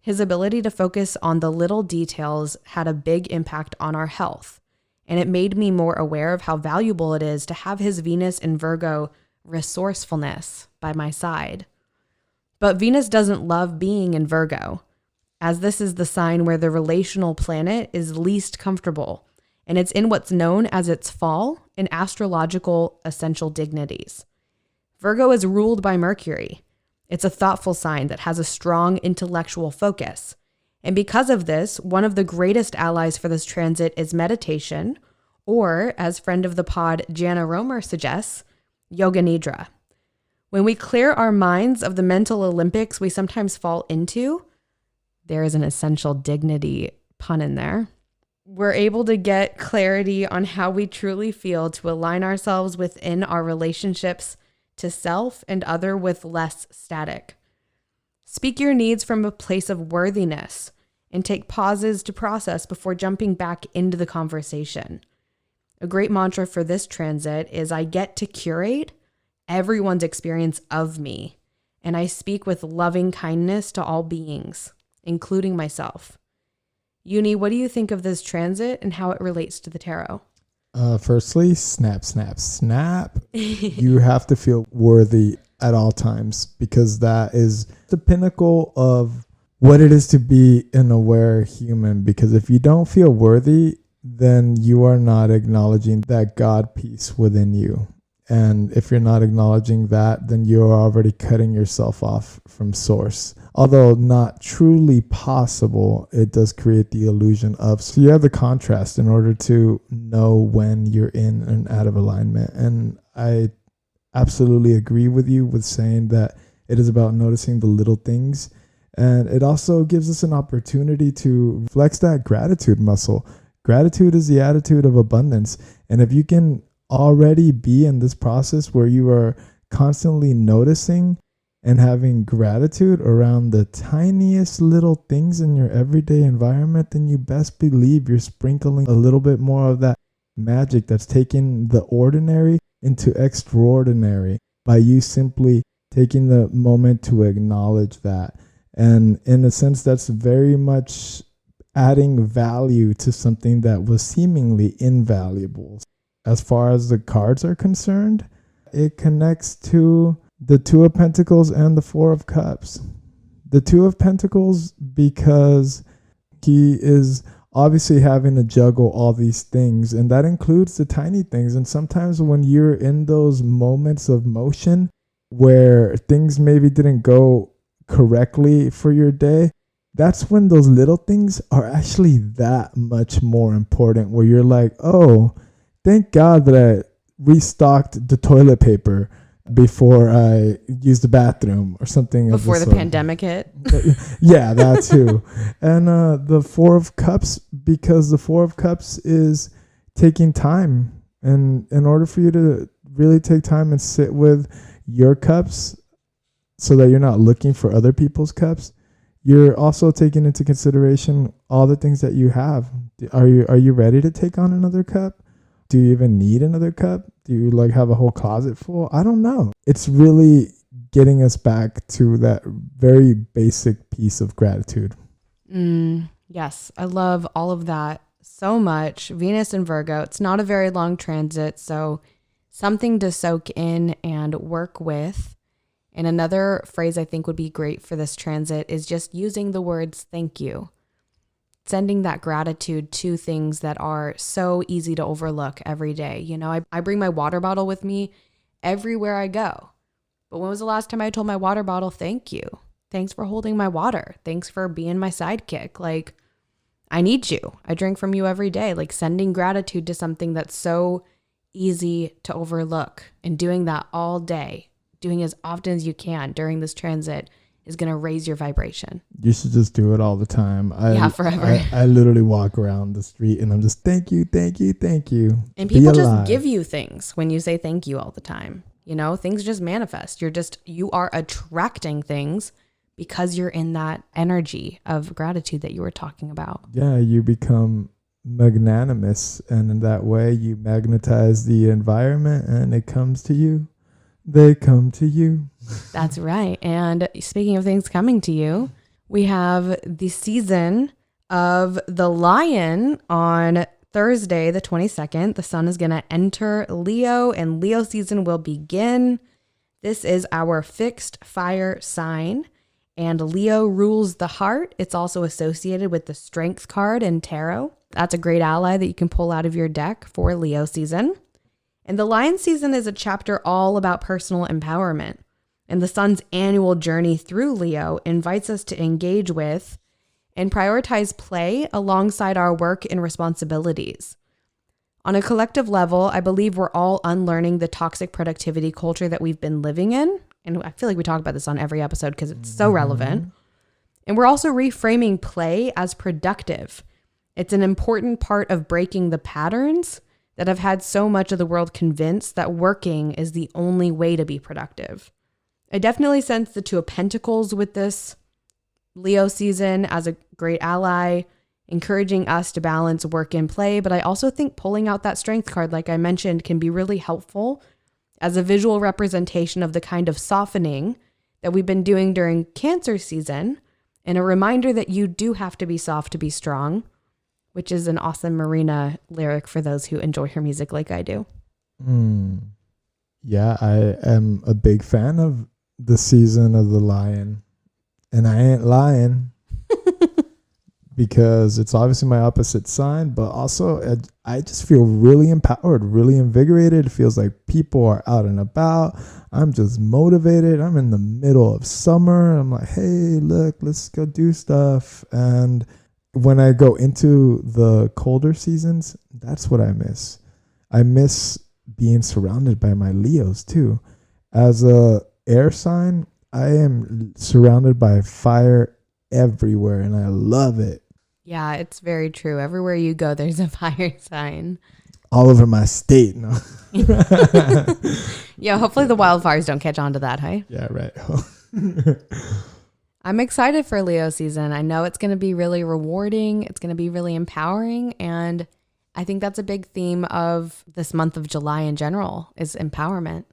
His ability to focus on the little details had a big impact on our health, and it made me more aware of how valuable it is to have his Venus in Virgo resourcefulness by my side. But Venus doesn't love being in Virgo, as this is the sign where the relational planet is least comfortable, and it's in what's known as its fall in astrological essential dignities. Virgo is ruled by Mercury. It's a thoughtful sign that has a strong intellectual focus. And because of this, one of the greatest allies for this transit is meditation, or, as friend of the pod Jana Romer suggests, yoga nidra. When we clear our minds of the mental Olympics we sometimes fall into, there is an essential dignity pun in there. We're able to get clarity on how we truly feel to align ourselves within our relationships to self and other with less static. Speak your needs from a place of worthiness and take pauses to process before jumping back into the conversation. A great mantra for this transit is I get to curate everyone's experience of me, and I speak with loving kindness to all beings, including myself. Yunii, what do you think of this transit and how it relates to the tarot? Firstly, snap, snap, snap. You have to feel worthy at all times, because that is the pinnacle of what it is to be an aware human. Because if you don't feel worthy, then you are not acknowledging that God piece within you. And if you're not acknowledging that, then you're already cutting yourself off from source. Although not truly possible, it does create the illusion of. So you have the contrast in order to know when you're in and out of alignment. And I absolutely agree with you with saying that it is about noticing the little things. And it also gives us an opportunity to flex that gratitude muscle. Gratitude is the attitude of abundance. And if you can already be in this process where you are constantly noticing and having gratitude around the tiniest little things in your everyday environment, then you best believe you're sprinkling a little bit more of that magic that's taking the ordinary into extraordinary by you simply taking the moment to acknowledge that. And in a sense, that's very much adding value to something that was seemingly invaluable. As far as the cards are concerned, it connects to the Two of Pentacles and the Four of Cups. The Two of Pentacles, because he is obviously having to juggle all these things, and that includes the tiny things. And sometimes when you're in those moments of motion where things maybe didn't go correctly for your day, that's when those little things are actually that much more important, where you're like, oh, thank God that I restocked the toilet paper before I use the bathroom or something. Before the pandemic hit. Yeah, that too. And the Four of Cups, because the Four of Cups is taking time. And in order for you to really take time and sit with your cups so that you're not looking for other people's cups, you're also taking into consideration all the things that you have. Are you ready to take on another cup? Do you even need another cup? Do you like have a whole closet full? I don't know. It's really getting us back to that very basic piece of gratitude. Yes, I love all of that so much. Venus and Virgo, it's not a very long transit, so something to soak in and work with. And another phrase I think would be great for this transit is just using the words thank you. Sending that gratitude to things that are so easy to overlook every day. You know, I bring my water bottle with me everywhere I go. But when was the last time I told my water bottle, thank you? Thanks for holding my water. Thanks for being my sidekick. Like, I need you. I drink from you every day. Like, sending gratitude to something that's so easy to overlook and doing that all day, doing as often as you can during this transit is going to raise your vibration. You should just do it all the time. Forever. I literally walk around the street and I'm just thank you, thank you, thank you. And people just give you things when you say thank you all the time. You know, things just manifest. You are attracting things because you're in that energy of gratitude that you were talking about. Yeah, you become magnanimous, and in that way you magnetize the environment and it comes to you. They come to you. That's right. And speaking of things coming to you, we have the season of the Lion on Thursday, the 22nd. The sun is going to enter Leo and Leo season will begin. This is our fixed fire sign, and Leo rules the heart. It's also associated with the Strength card in tarot. That's a great ally that you can pull out of your deck for Leo season. And the Lion season is a chapter all about personal empowerment. And the sun's annual journey through Leo invites us to engage with and prioritize play alongside our work and responsibilities. On a collective level, I believe we're all unlearning the toxic productivity culture that we've been living in. And I feel like we talk about this on every episode because it's so relevant. And we're also reframing play as productive. It's an important part of breaking the patterns that have had so much of the world convinced that working is the only way to be productive. I definitely sense the Two of Pentacles with this Leo season as a great ally, encouraging us to balance work and play. But I also think pulling out that Strength card, like I mentioned, can be really helpful as a visual representation of the kind of softening that we've been doing during Cancer season, and a reminder that you do have to be soft to be strong, which is an awesome Marina lyric for those who enjoy her music like I do. Yeah, I am a big fan of the season of the Lion. And I ain't lying because it's obviously my opposite sign, but also I just feel really empowered, really invigorated. It feels like people are out and about. I'm just motivated. I'm in the middle of summer. I'm like, hey, look, let's go do stuff. And when I go into the colder seasons, that's what I miss. I miss being surrounded by my Leos too. As a air sign, I am surrounded by fire everywhere and I love it. Yeah, it's very true. Everywhere you go, there's a fire sign. All over my state. No. Yeah, hopefully the wildfires don't catch on to that, hey? Yeah, right. I'm excited for Leo season. I know it's going to be really rewarding. It's going to be really empowering. And I think that's a big theme of this month of July in general is empowerment.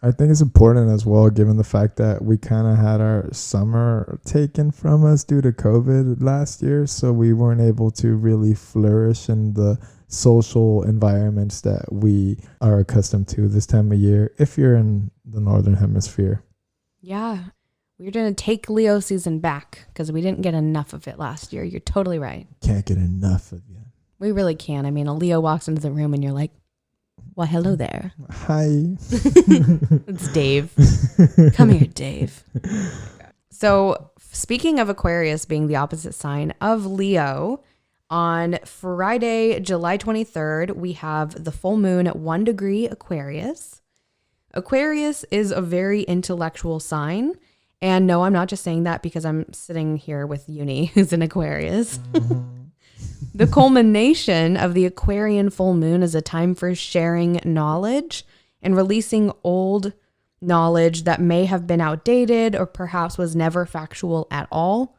I think it's important as well, given the fact that we kind of had our summer taken from us due to COVID last year. So we weren't able to really flourish in the social environments that we are accustomed to this time of year, if you're in the Northern Hemisphere. Yeah. We're going to take Leo season back because we didn't get enough of it last year. You're totally right. Can't get enough of you. We really can. I mean, a Leo walks into the room and you're like, well, hello there. Hi. It's Dave. Come here, Dave. So speaking of Aquarius being the opposite sign of Leo, on Friday, July 23rd, we have the full moon at 1 degree Aquarius. Aquarius is a very intellectual sign. And no, I'm not just saying that because I'm sitting here with Yunii, who's an Aquarius. The culmination of the Aquarian full moon is a time for sharing knowledge and releasing old knowledge that may have been outdated or perhaps was never factual at all.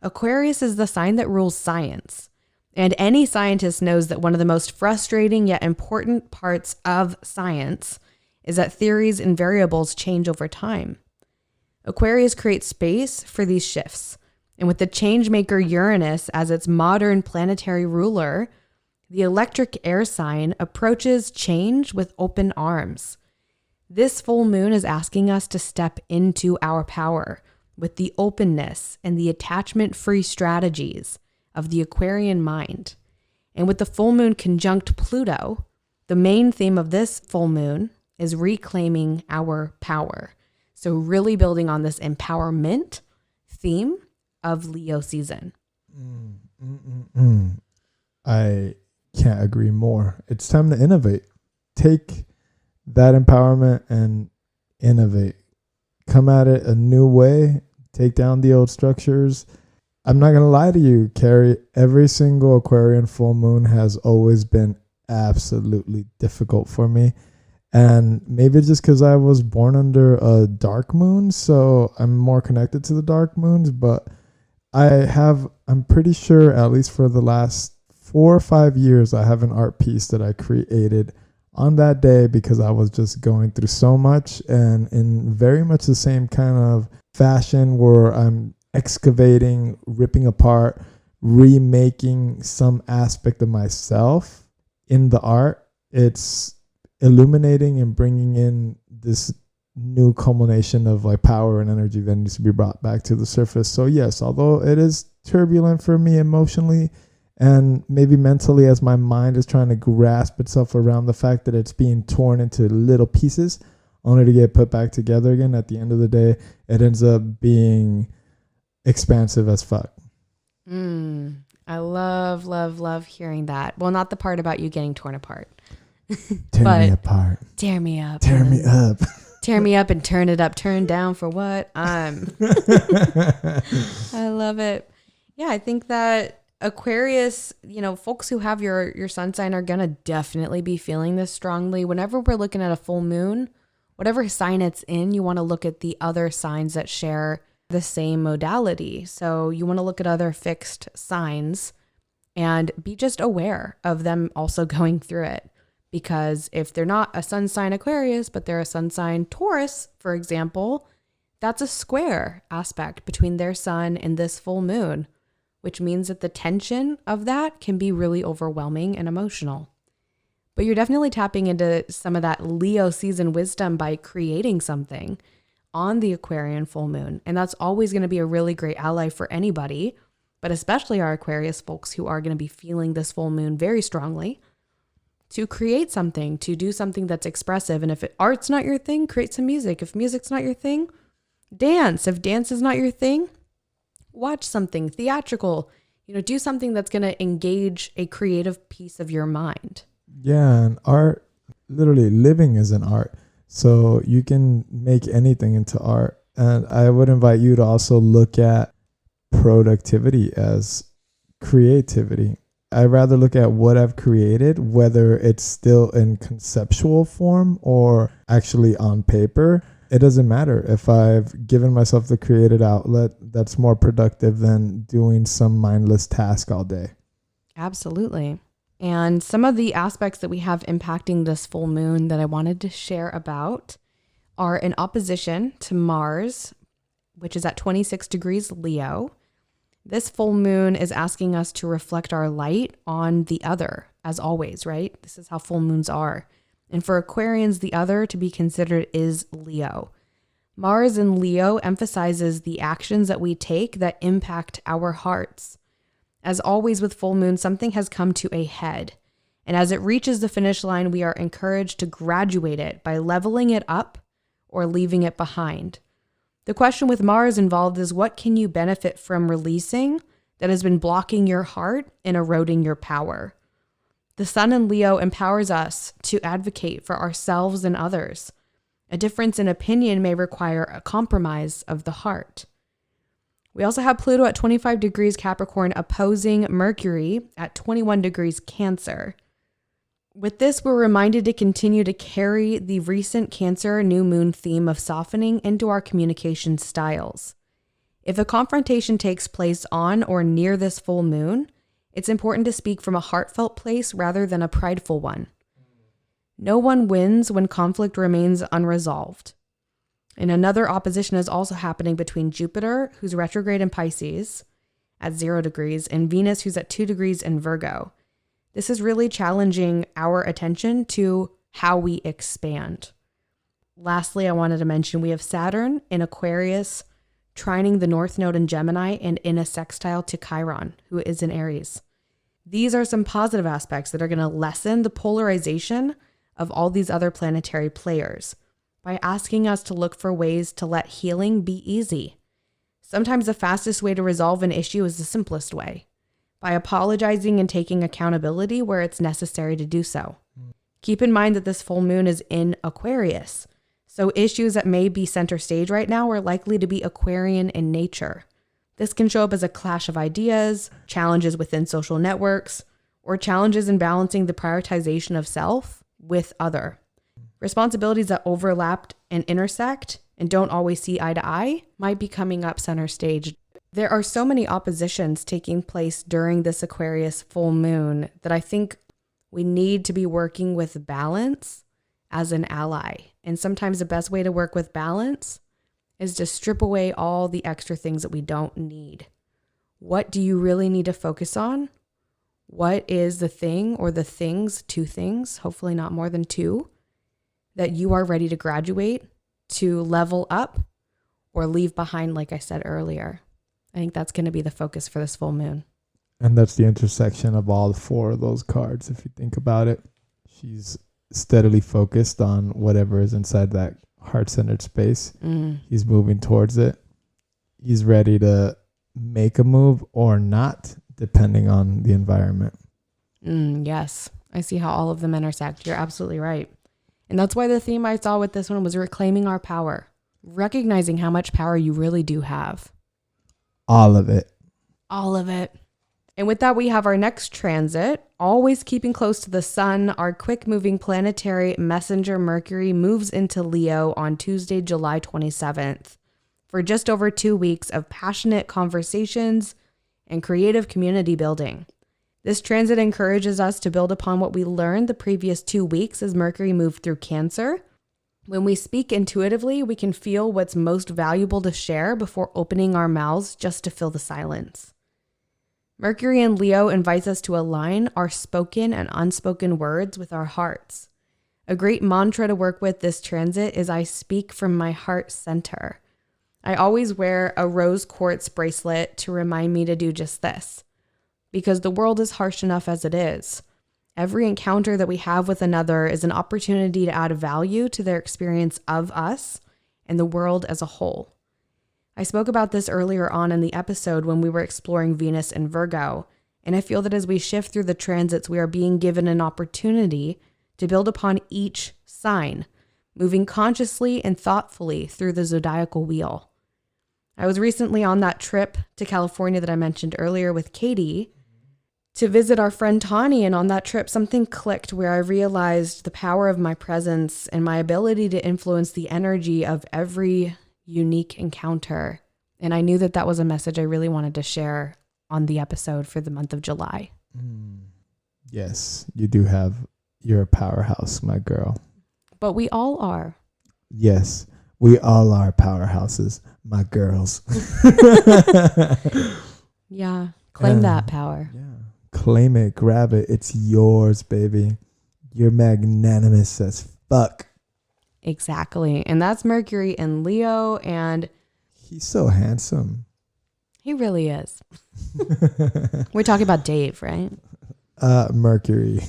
Aquarius is the sign that rules science. And any scientist knows that one of the most frustrating yet important parts of science is that theories and variables change over time. Aquarius creates space for these shifts. And with the changemaker Uranus as its modern planetary ruler, the electric air sign approaches change with open arms. This full moon is asking us to step into our power with the openness and the attachment-free strategies of the Aquarian mind. And with the full moon conjunct Pluto, the main theme of this full moon is reclaiming our power. So really building on this empowerment theme of Leo season. I can't agree more. It's time to innovate. Take that empowerment and innovate. Come at it a new way. Take down the old structures. I'm not going to lie to you, Carrie. Every single Aquarian full moon has always been absolutely difficult for me. And maybe just because I was born under a dark moon, so I'm more connected to the dark moons. But I'm pretty sure, at least for the last 4 or 5 years, I have an art piece that I created on that day because I was just going through so much, and in very much the same kind of fashion where I'm excavating, ripping apart, remaking some aspect of myself in the art. It's illuminating and bringing in this new culmination of like power and energy that needs to be brought back to the surface. So yes, although it is turbulent for me emotionally and maybe mentally, as my mind is trying to grasp itself around the fact that it's being torn into little pieces only to get put back together again, at the end of the day, it ends up being expansive as fuck. I love hearing that. Well, not the part about you getting torn apart. Tear me apart. Tear me up. Tear me up. Tear me up and turn it up. Turn down for what? I love it. Yeah, I think that Aquarius, folks who have your sun sign are going to definitely be feeling this strongly. Whenever we're looking at a full moon, whatever sign it's in, you want to look at the other signs that share the same modality. So you want to look at other fixed signs and be just aware of them also going through it. Because if they're not a sun sign Aquarius, but they're a sun sign Taurus, for example, that's a square aspect between their sun and this full moon, which means that the tension of that can be really overwhelming and emotional. But you're definitely tapping into some of that Leo season wisdom by creating something on the Aquarian full moon. And that's always going to be a really great ally for anybody, but especially our Aquarius folks who are going to be feeling this full moon very strongly, to create something, to do something that's expressive. And if art's not your thing, create some music. If music's not your thing, dance. If dance is not your thing, watch something theatrical. Do something that's going to engage a creative piece of your mind. Yeah, and art, literally living is an art. So you can make anything into art. And I would invite you to also look at productivity as creativity. I'd rather look at what I've created, whether it's still in conceptual form or actually on paper. It doesn't matter if I've given myself the creative outlet that's more productive than doing some mindless task all day. Absolutely. And some of the aspects that we have impacting this full moon that I wanted to share about are in opposition to Mars, which is at 26 degrees Leo. This full moon is asking us to reflect our light on the other, as always, right? This is how full moons are. And for Aquarians, the other to be considered is Leo. Mars in Leo emphasizes the actions that we take that impact our hearts. As always with full moon, something has come to a head. And as it reaches the finish line, we are encouraged to graduate it by leveling it up or leaving it behind. The question with Mars involved is, what can you benefit from releasing that has been blocking your heart and eroding your power? The sun in Leo empowers us to advocate for ourselves and others. A difference in opinion may require a compromise of the heart. We also have Pluto at 25 degrees Capricorn opposing Mercury at 21 degrees Cancer. With this, we're reminded to continue to carry the recent Cancer new moon theme of softening into our communication styles. If a confrontation takes place on or near this full moon, it's important to speak from a heartfelt place rather than a prideful one. No one wins when conflict remains unresolved. And another opposition is also happening between Jupiter, who's retrograde in Pisces at 0 degrees, and Venus, who's at 2 degrees in Virgo. This is really challenging our attention to how we expand. Lastly, I wanted to mention we have Saturn in Aquarius trining the North Node in Gemini and in a sextile to Chiron, who is in Aries. These are some positive aspects that are going to lessen the polarization of all these other planetary players by asking us to look for ways to let healing be easy. Sometimes the fastest way to resolve an issue is the simplest way, by apologizing and taking accountability where it's necessary to do so. Keep in mind that this full moon is in Aquarius, so issues that may be center stage right now are likely to be Aquarian in nature. This can show up as a clash of ideas, challenges within social networks, or challenges in balancing the prioritization of self with other. Responsibilities that overlap and intersect and don't always see eye to eye might be coming up center stage. There are so many oppositions taking place during this Aquarius full moon that I think we need to be working with balance as an ally. And sometimes the best way to work with balance is to strip away all the extra things that we don't need. What do you really need to focus on? What is the thing or the things, 2 things, hopefully not more than 2, that you are ready to graduate, to level up, or leave behind, like I said earlier? I think that's going to be the focus for this full moon. And that's the intersection of all 4 of those cards, if you think about it. She's steadily focused on whatever is inside that heart-centered space. He's moving towards it. He's ready to make a move or not, depending on the environment. Yes, I see how all of them intersect. You're absolutely right. And that's why the theme I saw with this one was reclaiming our power, recognizing how much power you really do have. All of it. All of it. And with that, we have our next transit, always keeping close to the sun. Our quick-moving planetary messenger Mercury moves into Leo on Tuesday, July 27th for just over 2 weeks of passionate conversations and creative community building. This transit encourages us to build upon what we learned the previous 2 weeks as Mercury moved through Cancer. When we speak intuitively, we can feel what's most valuable to share before opening our mouths just to fill the silence. Mercury in Leo invites us to align our spoken and unspoken words with our hearts. A great mantra to work with this transit is I speak from my heart center. I always wear a rose quartz bracelet to remind me to do just this, because the world is harsh enough as it is. Every encounter that we have with another is an opportunity to add value to their experience of us and the world as a whole. I spoke about this earlier on in the episode when we were exploring Venus and Virgo, and I feel that as we shift through the transits, we are being given an opportunity to build upon each sign, moving consciously and thoughtfully through the zodiacal wheel. I was recently on that trip to California that I mentioned earlier with Katie to visit our friend Tani, and on that trip something clicked where I realized the power of my presence and my ability to influence the energy of every unique encounter. And I knew that that was a message I really wanted to share on the episode for the month of July. Yes, you do have, you're a powerhouse, my girl. But we all are. Yes, we all are powerhouses, my girls. Yeah, claim that power. Yeah, claim it, grab it. It's yours, baby. You're magnanimous as fuck. Exactly. And that's Mercury in Leo, and he's so handsome. He really is. We're talking about Dave, right? Mercury.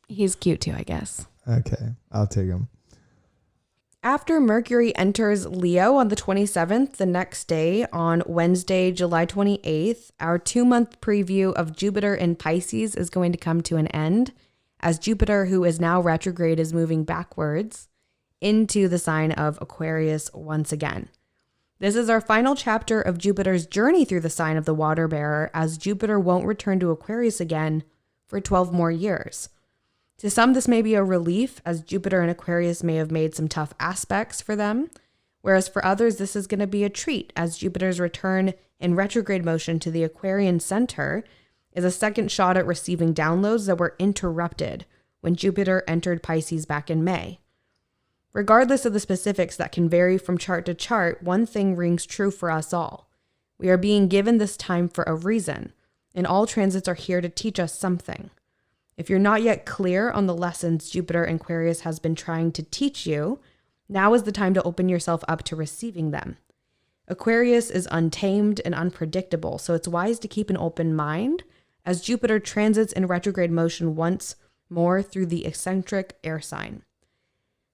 He's cute too, I guess. Okay, I'll take him. After Mercury enters Leo on the 27th, the next day on Wednesday, July 28th, our 2-month preview of Jupiter in Pisces is going to come to an end as Jupiter, who is now retrograde, is moving backwards into the sign of Aquarius once again. This is our final chapter of Jupiter's journey through the sign of the water bearer, as Jupiter won't return to Aquarius again for 12 more years. To some, this may be a relief, as Jupiter and Aquarius may have made some tough aspects for them, whereas for others, this is going to be a treat, as Jupiter's return in retrograde motion to the Aquarian center is a second shot at receiving downloads that were interrupted when Jupiter entered Pisces back in May. Regardless of the specifics that can vary from chart to chart, one thing rings true for us all. We are being given this time for a reason, and all transits are here to teach us something. If you're not yet clear on the lessons Jupiter and Aquarius has been trying to teach you, now is the time to open yourself up to receiving them. Aquarius is untamed and unpredictable, so it's wise to keep an open mind as Jupiter transits in retrograde motion once more through the eccentric air sign.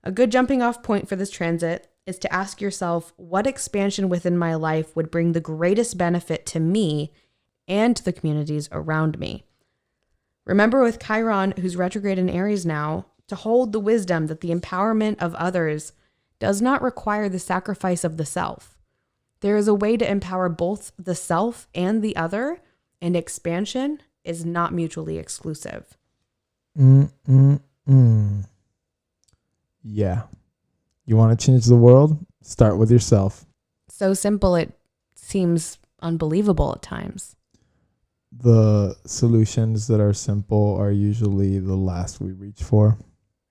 A good jumping off point for this transit is to ask yourself, what expansion within my life would bring the greatest benefit to me and to the communities around me? Remember with Chiron, who's retrograde in Aries now, to hold the wisdom that the empowerment of others does not require the sacrifice of the self. There is a way to empower both the self and the other, and expansion is not mutually exclusive. Yeah. You want to change the world? Start with yourself. So simple, it seems unbelievable at times. The solutions that are simple are usually the last we reach for.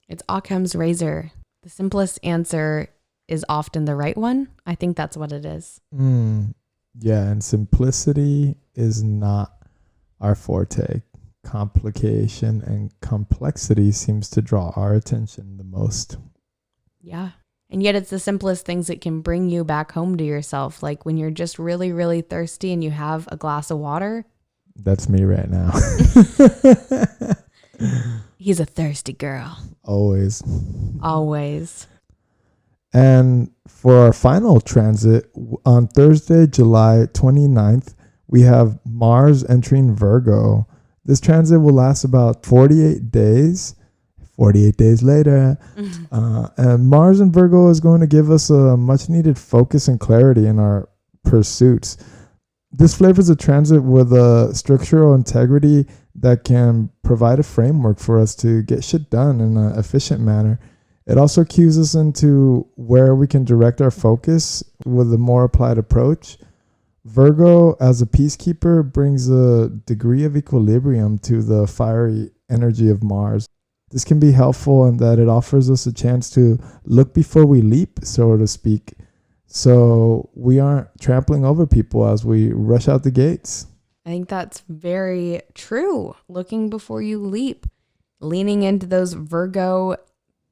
It's Occam's razor. The simplest answer is often the right one. I think that's what it is. Yeah, and simplicity is not our forte. Complication and complexity seems to draw our attention the most. Yeah. And yet it's the simplest things that can bring you back home to yourself. Like when you're just really, really thirsty and you have a glass of water. That's me right now. He's a thirsty girl. Always. Always. And for our final transit, on Thursday, July 29th, we have Mars entering Virgo. This transit will last about 48 days. 48 days later. And Mars in Virgo is going to give us a much needed focus and clarity in our pursuits. This flavors a transit with a structural integrity that can provide a framework for us to get shit done in an efficient manner. It also cues us into where we can direct our focus with a more applied approach. Virgo, as a peacekeeper, brings a degree of equilibrium to the fiery energy of Mars. This can be helpful in that it offers us a chance to look before we leap, so to speak, so we aren't trampling over people as we rush out the gates. I think that's very true. Looking before you leap, leaning into those Virgo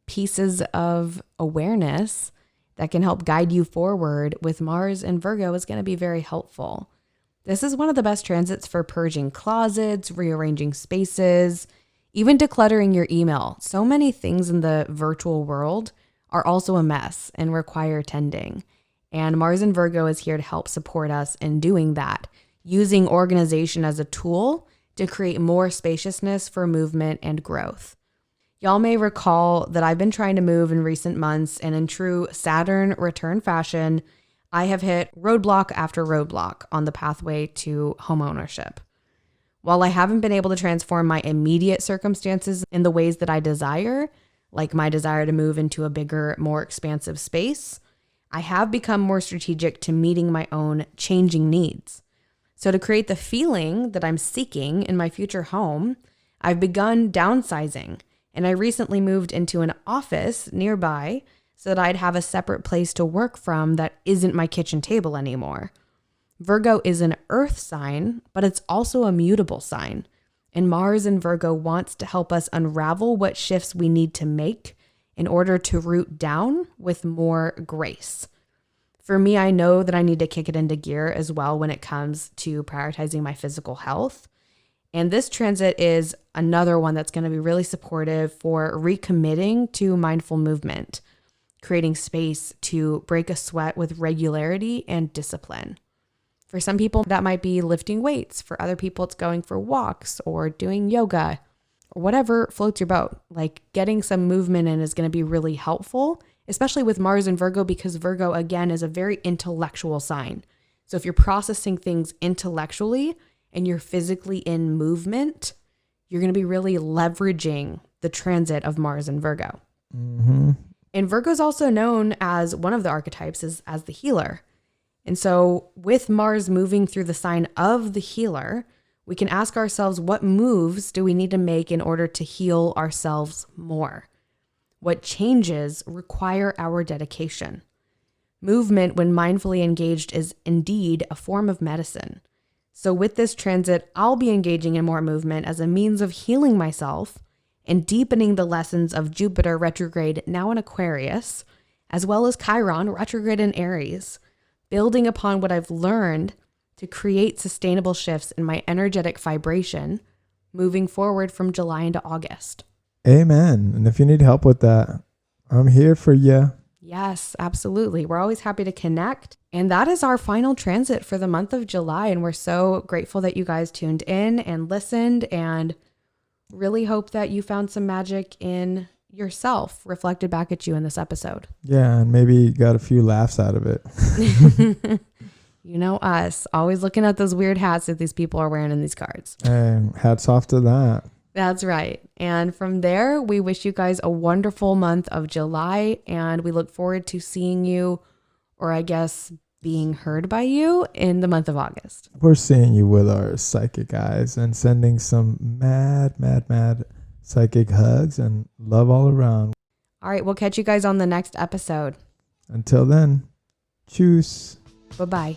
pieces of awareness that can help guide you forward with Mars and Virgo is going to be very helpful. This is one of the best transits for purging closets, rearranging spaces, even decluttering your email. So many things in the virtual world are also a mess and require tending. And Mars and Virgo is here to help support us in doing that, using organization as a tool to create more spaciousness for movement and growth. Y'all may recall that I've been trying to move in recent months, and in true Saturn return fashion, I have hit roadblock after roadblock on the pathway to homeownership. While I haven't been able to transform my immediate circumstances in the ways that I desire, like my desire to move into a bigger, more expansive space, I have become more strategic to meeting my own changing needs. So to create the feeling that I'm seeking in my future home, I've begun downsizing, and I recently moved into an office nearby so that I'd have a separate place to work from that isn't my kitchen table anymore. Virgo is an earth sign, but it's also a mutable sign. And Mars in Virgo wants to help us unravel what shifts we need to make in order to root down with more grace. For me, I know that I need to kick it into gear as well when it comes to prioritizing my physical health. And this transit is another one that's going to be really supportive for recommitting to mindful movement, creating space to break a sweat with regularity and discipline. For some people, that might be lifting weights. For other people, it's going for walks or doing yoga or whatever floats your boat. Like getting some movement in is going to be really helpful especially with Mars and Virgo, because Virgo, again, is a very intellectual sign. So if you're processing things intellectually and you're physically in movement, you're going to be really leveraging the transit of Mars and Virgo. Mm-hmm. And Virgo is also known as one of the archetypes as the healer. And so with Mars moving through the sign of the healer, we can ask ourselves, what moves do we need to make in order to heal ourselves more? What changes require our dedication? Movement, when mindfully engaged, is indeed a form of medicine. So with this transit, I'll be engaging in more movement as a means of healing myself and deepening the lessons of Jupiter retrograde, now in Aquarius, as well as Chiron retrograde in Aries, building upon what I've learned to create sustainable shifts in my energetic vibration, moving forward from July into August. Amen. And if you need help with that, I'm here for you. Yes, absolutely. We're always happy to connect. And that is our final transit for the month of July. And we're so grateful that you guys tuned in and listened, and really hope that you found some magic in yourself reflected back at you in this episode. Yeah, and maybe got a few laughs out of it. You know us, always looking at those weird hats that these people are wearing in these cards. Hats off to that. That's right. And from there, we wish you guys a wonderful month of July, and we look forward to seeing you, or I guess being heard by you, in the month of August. We're seeing you with our psychic eyes and sending some mad psychic hugs and love all around. All right, we'll catch you guys on the next episode. Until then, tschüss. Bye-bye.